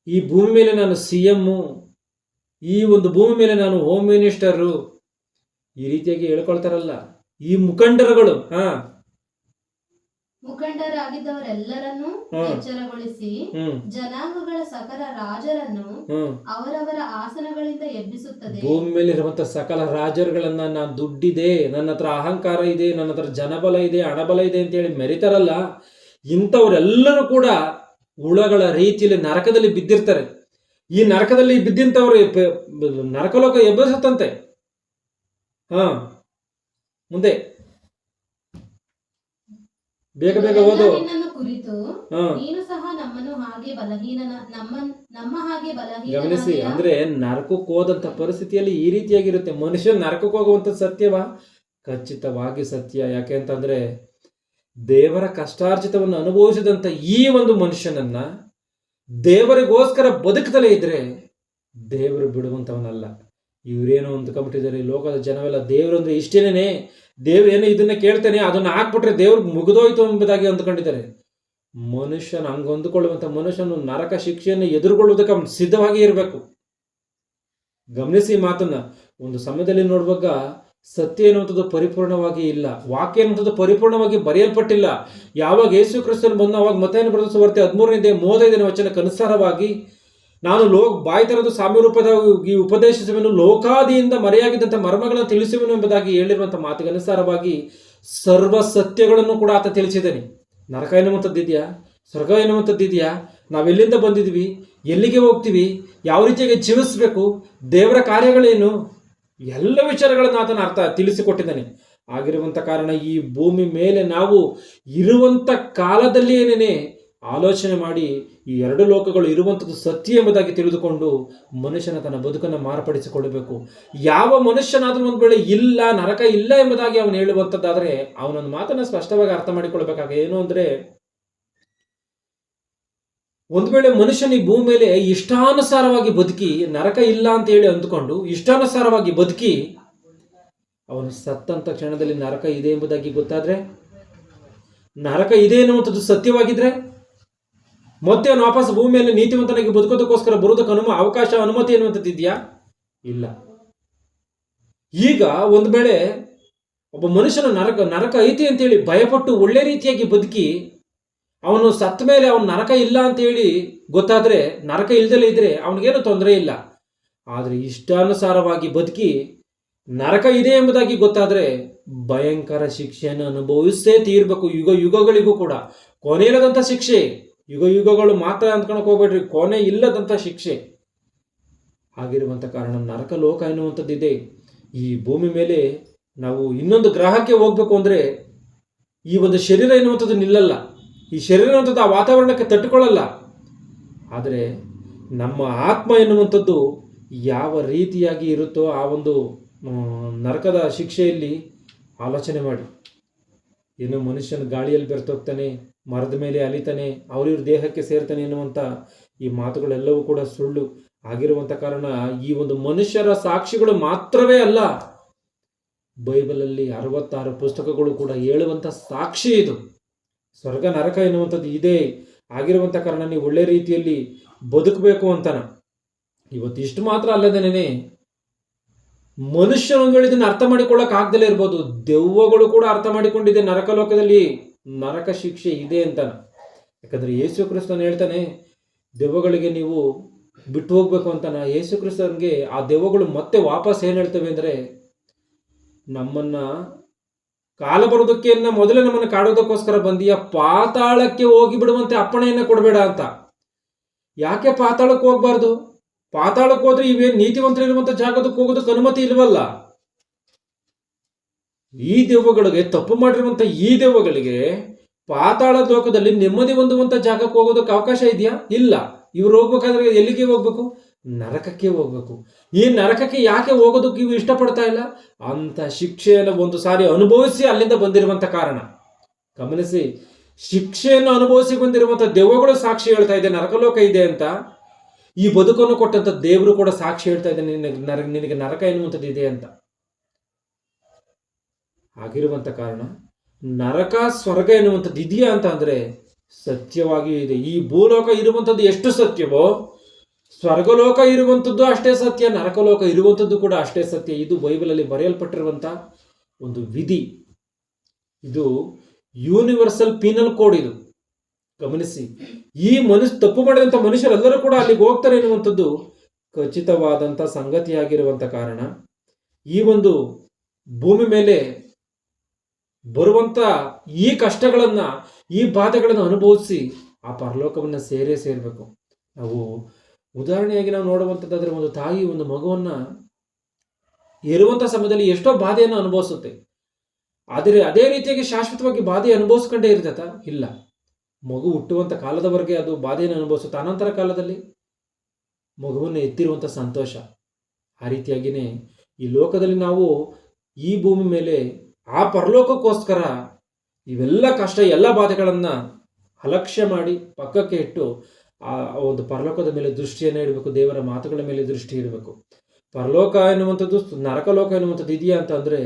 ಈ ಭೂಮಿ ಮೇಲೆ ನಾನು CM, ಈ ಒಂದು ಭೂಮಿ ಮೇಲೆ ನಾನು ಹೋಮ್ ಮಿನಿಸ್ಟರು, ಈ ರೀತಿಯಾಗಿ ಹೇಳ್ಕೊಳ್ತಾರಲ್ಲ ಈ ಮುಖಂಡರುಗಳು. ಮುಖಂಡರಾಗಿದ್ದವರೆಲ್ಲರನ್ನು ಎಚ್ಚರಗೊಳಿಸಿ ಜನಾಂಗಗಳ ಸಕಲ ರಾಜರನ್ನು ಅವರವರ ಆಸನಗಳಿಂದ ಎಬ್ಬಿಸುತ್ತದೆ. ಭೂಮಿ ಮೇಲೆ ಇರುವಂತಹ ಸಕಲ ರಾಜರುಗಳನ್ನ, ನಾನು ದುಡ್ಡಿದೆ, ನನ್ನ ಹತ್ರ ಅಹಂಕಾರ ಇದೆ, ನನ್ನ ಹತ್ರ ಜನಬಲ ಇದೆ, ಹಣಬಲ ಇದೆ ಅಂತ ಹೇಳಿ ಮೆರಿತಾರಲ್ಲ, ಇಂಥವರೆಲ್ಲರೂ ಕೂಡ ಹುಳಗಳ ರೀತಿಯಲ್ಲಿ ನರಕದಲ್ಲಿ ಬಿದ್ದಿರ್ತಾರೆ. ಈ ನರಕದಲ್ಲಿ ಬಿದ್ದಿಂತವ್ರು ನರಕಲೋಕ ಎಬ್ಬಿಸುತ್ತಂತೆ. ಮುಂದೆ ಬೇಗ ಬೇಗ ಇವರೆಲ್ಲ ಓದು. ನಿನ್ನನ್ನು ಕುರಿತು ಹಾ, ನೀನು ಸಹ ನಮ್ಮನ್ನು ಹಾಗೆ ನಮ್ಮ ಹಾಗೆ ಗಮನಿಸಿ. ಬಲಹೀನನಾಗಿಯ ಅಂದ್ರೆ ನರಕಕ್ಕೆ ಹೋದಂತ ಪರಿಸ್ಥಿತಿಯಲ್ಲಿ ಈ ರೀತಿಯಾಗಿರುತ್ತೆ. ಮನುಷ್ಯ ನರಕಕ್ಕೆ ಹೋಗುವಂತ ಸತ್ಯವಾ? ಖಚಿತವಾಗಿ ಸತ್ಯ. ಯಾಕೆ ಅಂತಂದ್ರೆ ದೇವರ ಕಷ್ಟಾರ್ಜಿತವನ್ನು ಅನುಭವಿಸಿದಂತ ಈ ಒಂದು ಮನುಷ್ಯನನ್ನ ದೇವರಿಗೋಸ್ಕರ ಬದುಕದಲೇ ಇದ್ರೆ ದೇವರು ಬಿಡುವಂತವನಲ್ಲ. ಇವರೇನೋ ಅಂದ್ಕೊಂಡ್ಬಿಟ್ಟಿದ್ದಾರೆ ಈ ಲೋಕದ ಜನವೆಲ್ಲ, ದೇವ್ರು ಅಂದ್ರೆ ಇಷ್ಟೇನೇನೆ, ದೇವ್ರೇನೋ ಇದನ್ನ ಕೇಳ್ತಾನೆ ಅದನ್ನ ಹಾಕ್ಬಿಟ್ರೆ ದೇವ್ರಿಗೆ ಮುಗಿದೋಯ್ತು ಎಂಬುದಾಗಿ ಅಂದ್ಕೊಂಡಿದ್ದಾರೆ. ಮನುಷ್ಯನ ಹಂಗ ಅಂದುಕೊಳ್ಳುವಂತ ಮನುಷ್ಯನು ನರಕ ಶಿಕ್ಷೆಯನ್ನು ಎದುರುಗೊಳ್ಳುವುದಕ್ಕೆ ಅವನು ಸಿದ್ಧವಾಗಿ ಇರಬೇಕು. ಗಮನಿಸಿ ಮಾತನ್ನ. ಒಂದು ಸಮಯದಲ್ಲಿ ನೋಡುವಾಗ ಸತ್ಯ ಎನ್ನುವಂಥದ್ದು ಪರಿಪೂರ್ಣವಾಗಿ ಇಲ್ಲ, ವಾಕ್ಯ ಎನ್ನುವಂಥದ್ದು ಪರಿಪೂರ್ಣವಾಗಿ ಬರೆಯಲ್ಪಟ್ಟಿಲ್ಲ. ಯಾವಾಗ ಯೇಸು ಕ್ರಿಸ್ತನು ಬಂದು ಅವಾಗ ಮತ್ತಾಯನ ಬರೆದ ಸುವಾರ್ತೆ 13:35 ವಚನಕ್ಕೆ ಅನುಸಾರವಾಗಿ ನಾನು ಬಾಯಿ ತೆರೆದು ಸಾಮ್ಯ ರೂಪವಾಗಿ ಉಪದೇಶಿಸುವೆನು, ಲೋಕಾದಿಯಿಂದ ಮರೆಯಾಗಿದ್ದಂಥ ಮರ್ಮಗಳನ್ನು ತಿಳಿಸುವೆನು ಎಂಬುದಾಗಿ ಹೇಳಿರುವಂಥ ಮಾತಿಗೆ ಅನುಸಾರವಾಗಿ ಸರ್ವ ಸತ್ಯಗಳನ್ನು ಕೂಡ ಆತ ತಿಳಿಸಿದ್ದಾನೆ. ನರಕ ಎನ್ನುವಂಥದ್ದು ಇದೆಯಾ? ಸ್ವರ್ಗ ಎನ್ನುವಂಥದ್ದು ಇದೆಯಾ? ನಾವೆಲ್ಲಿಂದ ಬಂದಿದ್ವಿ, ಎಲ್ಲಿಗೆ ಹೋಗ್ತೀವಿ, ಯಾವ ರೀತಿಯಾಗಿ ಜೀವಿಸಬೇಕು, ದೇವರ ಕಾರ್ಯಗಳೇನು, ಎಲ್ಲ ವಿಚಾರಗಳನ್ನು ಆತನ ತಿಳಿಸಿಕೊಟ್ಟಿದ್ದಾನೆ. ಆಗಿರುವಂಥ ಕಾರಣ ಈ ಭೂಮಿ ಮೇಲೆ ನಾವು ಇರುವಂಥ ಕಾಲದಲ್ಲಿ ಏನೇನೆ ಆಲೋಚನೆ ಮಾಡಿ ಈ ಎರಡು ಲೋಕಗಳು ಇರುವಂಥದ್ದು ಸತ್ಯ ಎಂಬುದಾಗಿ ತಿಳಿದುಕೊಂಡು ಮನುಷ್ಯನ ತನ್ನ ಬದುಕನ್ನು ಮಾರ್ಪಡಿಸಿಕೊಳ್ಳಬೇಕು. ಯಾವ ಮನುಷ್ಯನಾದ್ರೂ ಒಂದು ವೇಳೆ ಇಲ್ಲ, ನರಕ ಇಲ್ಲ ಎಂಬುದಾಗಿ ಅವನು ಹೇಳುವಂಥದ್ದಾದರೆ ಅವನೊಂದು ಮಾತನ್ನು ಸ್ಪಷ್ಟವಾಗಿ ಅರ್ಥ ಮಾಡಿಕೊಳ್ಬೇಕಾಗ ಏನು ಅಂದ್ರೆ, ಒಂದು ವೇಳೆ ಮನುಷ್ಯನ ಈ ಭೂಮಿ ಮೇಲೆ ಇಷ್ಟಾನುಸಾರವಾಗಿ ಬದುಕಿ ನರಕ ಇಲ್ಲ ಅಂತ ಹೇಳಿ ಅಂದುಕೊಂಡು ಇಷ್ಟಾನುಸಾರವಾಗಿ ಬದುಕಿ ಅವನು ಸತ್ತಂತ ಕ್ಷಣದಲ್ಲಿ ನರಕ ಇದೆ ಎಂಬುದಾಗಿ ಗೊತ್ತಾದ್ರೆ, ನರಕ ಇದೆ ಎನ್ನುವಂಥದ್ದು ಸತ್ಯವಾಗಿದ್ರೆ ಮತ್ತೆ ಅವನು ವಾಪಸ್ ಭೂಮಿಯಲ್ಲಿ ನೀತಿವಂತನಾಗಿ ಬದುಕೋದಕ್ಕೋಸ್ಕರ ಬರುವುದಕ್ಕೆ ಅವಕಾಶ, ಅನುಮತಿ ಎನ್ನುವಂಥದ್ದು ಇದೆಯಾ? ಇಲ್ಲ. ಈಗ ಒಂದು ವೇಳೆ ಒಬ್ಬ ಮನುಷ್ಯನ ನರಕ ಐತಿ ಅಂತೇಳಿ ಭಯಪಟ್ಟು ಒಳ್ಳೆ ರೀತಿಯಾಗಿ ಬದುಕಿ ಅವನು ಸತ್ತ ಮೇಲೆ ಅವನು ನರಕ ಇಲ್ಲ ಅಂತ ಹೇಳಿ ಗೊತ್ತಾದ್ರೆ, ನರಕ ಇಲ್ದಲೇ ಇದ್ರೆ ಅವನಿಗೇನು ತೊಂದರೆ ಇಲ್ಲ. ಆದರೆ ಇಷ್ಟಾನುಸಾರವಾಗಿ ಬದುಕಿ ನರಕ ಇದೆ ಎಂಬುದಾಗಿ ಗೊತ್ತಾದ್ರೆ ಭಯಂಕರ ಶಿಕ್ಷೆಯನ್ನು ಅನುಭವಿಸೇ ತೀರ್ಬೇಕು. ಯುಗಗಳಿಗೂ ಕೂಡ ಕೊನೆ ಇಲ್ಲದಂಥ ಶಿಕ್ಷೆ. ಯುಗಗಳು ಮಾತ್ರ ಅಂದ್ಕೊಳಕ್ ಹೋಗ್ಬೇಡ್ರಿ, ಕೊನೆ ಇಲ್ಲದಂಥ ಶಿಕ್ಷೆ. ಆಗಿರುವಂಥ ಕಾರಣ ನರಕ ಲೋಕ ಎನ್ನುವಂಥದ್ದಿದೆ. ಈ ಭೂಮಿ ಮೇಲೆ ನಾವು ಇನ್ನೊಂದು ಗ್ರಹಕ್ಕೆ ಹೋಗ್ಬೇಕು ಅಂದ್ರೆ ಈ ಒಂದು ಶರೀರ ಎನ್ನುವಂಥದ್ದು ನಿಲ್ಲಲ್ಲ. ಈ ಶರೀರ ಎನ್ನುವಂಥದ್ದು ಆ ವಾತಾವರಣಕ್ಕೆ ತಟ್ಟುಕೊಳ್ಳಲ್ಲ. ಆದರೆ ನಮ್ಮ ಆತ್ಮ ಎನ್ನುವಂಥದ್ದು ಯಾವ ರೀತಿಯಾಗಿ ಇರುತ್ತೋ ಆ ಒಂದು ನರಕದ ಶಿಕ್ಷೆಯಲ್ಲಿ ಆಲೋಚನೆ ಮಾಡಿ. ಏನೋ ಮನುಷ್ಯನ ಗಾಳಿಯಲ್ಲಿ ಬೆರ್ತೋಗ್ತಾನೆ, ಮರದ ಮೇಲೆ ಅಲಿತಾನೆ, ಅವ್ರಿವ್ರ ದೇಹಕ್ಕೆ ಸೇರ್ತಾನೆ ಎನ್ನುವಂಥ ಈ ಮಾತುಗಳೆಲ್ಲವೂ ಕೂಡ ಸುಳ್ಳು. ಆಗಿರುವಂಥ ಕಾರಣ ಈ ಒಂದು ಮನುಷ್ಯರ ಸಾಕ್ಷಿಗಳು ಮಾತ್ರವೇ ಅಲ್ಲ, ಬೈಬಲಲ್ಲಿ 66 ಪುಸ್ತಕಗಳು ಕೂಡ ಹೇಳುವಂಥ ಸಾಕ್ಷಿ ಇದು. ಸ್ವರ್ಗ ನರಕ ಎನ್ನುವಂಥದ್ದು ಇದೆ. ಆಗಿರುವಂಥ ಕಾರಣ ನೀವು ಒಳ್ಳೆ ರೀತಿಯಲ್ಲಿ ಬದುಕಬೇಕು ಅಂತಾನ. ಇವತ್ತು ಇಷ್ಟು ಮಾತ್ರ ಅಲ್ಲದೇನೆ ಮನುಷ್ಯನೊಂದು ಇದನ್ನ ಅರ್ಥ ಮಾಡಿಕೊಳ್ಳಕ್ ಆಗ್ದಲೇ ಇರ್ಬೋದು, ದೆವ್ವಗಳು ಕೂಡ ಅರ್ಥ ಮಾಡಿಕೊಂಡಿದೆ ನರಕ ಲೋಕದಲ್ಲಿ ನರಕ ಶಿಕ್ಷೆ ಇದೆ ಅಂತಾನ. ಯಾಕಂದ್ರೆ ಯೇಸು ಕ್ರಿಸ್ತನು ಹೇಳ್ತಾನೆ, ದೆವ್ವಗಳಿಗೆ ನೀವು ಬಿಟ್ಟು ಹೋಗ್ಬೇಕು ಅಂತಾನ. ಯೇಸು ಕ್ರಿಸ್ತನ್ಗೆ ಆ ದೆವ್ವಗಳು ಮತ್ತೆ ವಾಪಸ್ ಏನ್ ಹೇಳ್ತವೆ ಅಂದ್ರೆ, ನಮ್ಮನ್ನ ಕಾಲ ಬರೋದಕ್ಕೆ ಮೊದಲೇ ನಮ್ಮನ್ನು ಕಾಡೋದಕ್ಕೋಸ್ಕರ ಬಂದಿಯ, ಪಾತಾಳಕ್ಕೆ ಹೋಗಿ ಬಿಡುವಂತೆ ಅಪ್ಪಣೆಯನ್ನ ಕೊಡಬೇಡ ಅಂತ. ಯಾಕೆ ಪಾತಾಳಕ್ಕೆ ಹೋಗ್ಬಾರ್ದು? ಪಾತಾಳಕ್ಕೆ ಹೋದ್ರೆ ಇವೇನು ನೀತಿವಂತರಿರುವಂತ ಜಾಗದಕ್ಕೆ ಹೋಗೋದಕ್ಕೆ ಅನುಮತಿ ಇಲ್ವಲ್ಲ. ಈ ದೆವ್ವಗಳಿಗೆ, ತಪ್ಪು ಮಾಡಿರುವಂತ ಈ ದೆವ್ವಗಳಿಗೆ ಪಾತಾಳ ಲೋಕದಲ್ಲಿ ನೆಮ್ಮದಿ ಹೊಂದುವಂತ ಜಾಗಕ್ಕೆ ಹೋಗೋದಕ್ಕೆ ಅವಕಾಶ ಇದೆಯಾ? ಇಲ್ಲ. ಇವ್ರು ಹೋಗ್ಬೇಕಾದ್ರೆ ಎಲ್ಲಿಗೆ ಹೋಗ್ಬೇಕು? ನರಕಕ್ಕೆ ಹೋಗ್ಬೇಕು. ಈ ನರಕಕ್ಕೆ ಯಾಕೆ ಹೋಗೋದಕ್ಕೆ ಇವು ಇಷ್ಟಪಡ್ತಾ ಇಲ್ಲ? ಅಂತ ಶಿಕ್ಷೆಯನ್ನು ಒಂದು ಸಾರಿ ಅನುಭವಿಸಿ ಅಲ್ಲಿಂದ ಬಂದಿರುವಂತ ಕಾರಣ. ಗಮನಿಸಿ, ಶಿಕ್ಷೆಯನ್ನು ಅನುಭವಿಸಿ ಬಂದಿರುವಂತ ದೆವ್ವಗಳು ಸಾಕ್ಷಿ ಹೇಳ್ತಾ ಇದೆ ನರಕಲೋಕ ಇದೆ ಅಂತ. ಈ ಬದುಕನ್ನು ಕೊಟ್ಟಂತ ದೇವರು ಕೂಡ ಸಾಕ್ಷಿ ಹೇಳ್ತಾ ಇದೆ ನಿನಗೆ ನರಕ ಎನ್ನುವಂಥದ್ದು ಇದೆ ಅಂತ. ಆಗಿರುವಂತ ಕಾರಣ ನರಕ ಸ್ವರ್ಗ ಎನ್ನುವಂಥದ್ದು ಇದೆಯಾ ಅಂತ ಅಂದ್ರೆ ಸತ್ಯವಾಗಿಯೂ ಇದೆ. ಈ ಭೂಲೋಕ ಇರುವಂಥದ್ದು ಎಷ್ಟು ಸತ್ಯವೋ ಸ್ವರ್ಗಲೋಕ ಇರುವಂಥದ್ದು ಅಷ್ಟೇ ಸತ್ಯ, ನರಕಲೋಕ ಇರುವಂಥದ್ದು ಕೂಡ ಅಷ್ಟೇ ಸತ್ಯ. ಇದು ಬೈಬಲಲ್ಲಿ ಬರೆಯಲ್ಪಟ್ಟಿರುವಂಥ ಒಂದು ವಿಧಿ. ಇದು ಯೂನಿವರ್ಸಲ್ ಪೀನಲ್ ಕೋಡ್. ಇದು ಗಮನಿಸಿ. ಈ ತಪ್ಪು ಮಾಡಿದಂಥ ಮನುಷ್ಯರೆಲ್ಲರೂ ಕೂಡ ಅಲ್ಲಿಗೆ ಹೋಗ್ತಾರೆ ಎನ್ನುವಂಥದ್ದು ಖಚಿತವಾದಂಥ ಸಂಗತಿಯಾಗಿರುವಂಥ ಕಾರಣ ಈ ಒಂದು ಭೂಮಿ ಮೇಲೆ ಬರುವಂಥ ಈ ಕಷ್ಟಗಳನ್ನ, ಈ ಬಾಧೆಗಳನ್ನು ಅನುಭವಿಸಿ ಆ ಪರಲೋಕವನ್ನು ಸೇರಬೇಕು. ನಾವು ಉದಾಹರಣೆಯಾಗಿ ನಾವು ನೋಡುವಂಥದ್ದಾದ್ರೆ, ಒಂದು ತಾಯಿ ಒಂದು ಮಗುವನ್ನ ಇರುವಂಥ ಸಮಯದಲ್ಲಿ ಎಷ್ಟೋ ಬಾಧೆಯನ್ನು ಅನುಭವಿಸುತ್ತೆ. ಆದರೆ ಅದೇ ರೀತಿಯಾಗಿ ಶಾಶ್ವತವಾಗಿ ಬಾಧೆ ಅನುಭವಿಸ್ಕೊಂಡೇ ಇರ್ತದ? ಇಲ್ಲ. ಮಗು ಹುಟ್ಟುವಂಥ ಕಾಲದವರೆಗೆ ಅದು ಬಾಧೆಯನ್ನು ಅನುಭವಿಸುತ್ತೆ. ಅನಂತರ ಕಾಲದಲ್ಲಿ ಮಗುವನ್ನು ಎತ್ತಿರುವಂಥ ಸಂತೋಷ. ಆ ರೀತಿಯಾಗಿಯೇ ಈ ಲೋಕದಲ್ಲಿ ನಾವು ಈ ಭೂಮಿ ಮೇಲೆ ಆ ಪರಲೋಕಕ್ಕೋಸ್ಕರ ಇವೆಲ್ಲ ಕಷ್ಟ ಎಲ್ಲ ಬಾಧೆಗಳನ್ನು ಅಲಕ್ಷ್ಯ ಮಾಡಿ ಪಕ್ಕಕ್ಕೆ ಇಟ್ಟು ಆ ಒಂದು ಪರಲೋಕದ ಮೇಲೆ ದೃಷ್ಟಿಯನ್ನು ಇಡಬೇಕು. ದೇವರ ಮಾತುಗಳ ಮೇಲೆ ದೃಷ್ಟಿ ಇಡಬೇಕು. ಪರಲೋಕ ಎನ್ನುವಂಥದ್ದು ನರಕಲೋಕ ಎನ್ನುವಂಥದ್ದು ಇದೆಯಾ ಅಂತಂದರೆ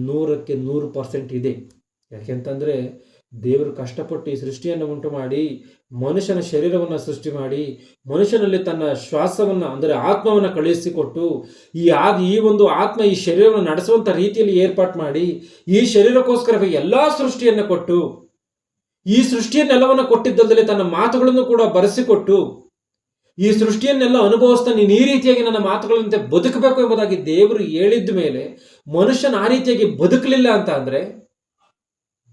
100ಕ್ಕೆ 100% ಇದೆ. ಯಾಕೆಂತಂದರೆ ದೇವರು ಕಷ್ಟಪಟ್ಟು ಈ ಸೃಷ್ಟಿಯನ್ನು ಉಂಟು ಮಾಡಿ ಮನುಷ್ಯನ ಶರೀರವನ್ನು ಸೃಷ್ಟಿ ಮಾಡಿ ಮನುಷ್ಯನಲ್ಲಿ ತನ್ನ ಶ್ವಾಸವನ್ನು ಅಂದರೆ ಆತ್ಮವನ್ನು ಕಳುಹಿಸಿಕೊಟ್ಟು ಈ ಒಂದು ಆತ್ಮ ಈ ಶರೀರವನ್ನು ನಡೆಸುವಂಥ ರೀತಿಯಲ್ಲಿ ಏರ್ಪಾಟ್ ಮಾಡಿ ಈ ಶರೀರಕ್ಕೋಸ್ಕರ ಎಲ್ಲ ಸೃಷ್ಟಿಯನ್ನು ಕೊಟ್ಟು ಈ ಸೃಷ್ಟಿಯನ್ನೆಲ್ಲವನ್ನು ಕೊಟ್ಟಿದ್ದಲ್ಲದೆ ತನ್ನ ಮಾತುಗಳನ್ನು ಕೂಡ ಬರೆಸಿಕೊಟ್ಟು ಈ ಸೃಷ್ಟಿಯನ್ನೆಲ್ಲ ಅನುಭವಿಸ್ತಾ ನೀನು ಈ ರೀತಿಯಾಗಿ ನನ್ನ ಮಾತುಗಳಂತೆ ಬದುಕಬೇಕು ಎಂಬುದಾಗಿ ದೇವರು ಹೇಳಿದ ಮೇಲೆ ಮನುಷ್ಯನ ಆ ರೀತಿಯಾಗಿ ಬದುಕಲಿಲ್ಲ ಅಂತ ಅಂದರೆ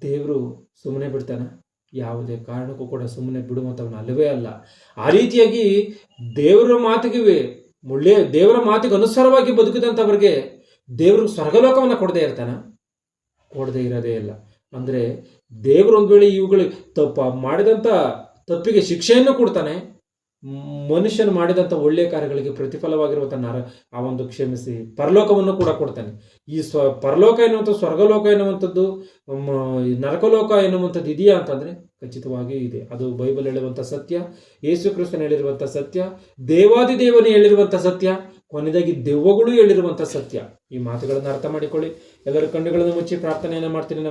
ದೇವರು ಸುಮ್ಮನೆ ಬಿಡ್ತಾನೆ? ಯಾವುದೇ ಕಾರಣಕ್ಕೂ ಕೂಡ ಸುಮ್ಮನೆ ಬಿಡುವಂಥವನು ಅಲ್ಲವೇ ಅಲ್ಲ. ಆ ರೀತಿಯಾಗಿ ದೇವರ ಮಾತಿಗೆ ಅನುಸಾರವಾಗಿ ಬದುಕಿದಂಥವ್ರಿಗೆ ದೇವರು ಸ್ವರ್ಗಲೋಕವನ್ನು ಕೊಡದೇ ಇರ್ತಾನ? ಕೊಡದೇ ಇರೋದೇ ಇಲ್ಲ. ಅಂದರೆ ದೇವರು ಒಂದು ವೇಳೆ ಇವುಗಳು ಮಾಡಿದಂಥ ತಪ್ಪಿಗೆ ಶಿಕ್ಷೆಯನ್ನು ಕೊಡ್ತಾನೆ, ಮನುಷ್ಯನು ಮಾಡಿದಂಥ ಒಳ್ಳೆಯ ಕಾರ್ಯಗಳಿಗೆ ಪ್ರತಿಫಲವಾಗಿರುವಂಥ ಆ ಒಂದು ಕ್ಷಮಿಸಿ ಪರಲೋಕವನ್ನು ಕೂಡ ಕೊಡ್ತಾನೆ. ಈ ಪರಲೋಕ ಎನ್ನುವಂಥ ಸ್ವರ್ಗಲೋಕ ಎನ್ನುವಂಥದ್ದು ನರಕಲೋಕ ಎನ್ನುವಂಥದ್ದು ಇದೆಯಾ ಅಂತಂದರೆ ಖಚಿತವಾಗಿಯೂ ಇದೆ. ಅದು ಬೈಬಲ್ ಹೇಳುವಂಥ ಸತ್ಯ, ಯೇಸು ಕ್ರಿಸ್ತನು ಹೇಳಿರುವಂಥ ಸತ್ಯ, ದೇವಾದಿದೇವನೇ ಹೇಳಿರುವಂಥ ಸತ್ಯ, ಕೊನೆಯದಾಗಿ ದೆವ್ವಗಳು ಹೇಳಿರುವಂಥ ಸತ್ಯ. ಈ ಮಾತುಗಳನ್ನು ಅರ್ಥ ಮಾಡಿಕೊಳ್ಳಿ. ಎಲ್ಲರ ಕಣ್ಣುಗಳನ್ನು ಮುಚ್ಚಿ ಪ್ರಾರ್ಥನೆಯನ್ನು ಮಾಡ್ತೀನಿ.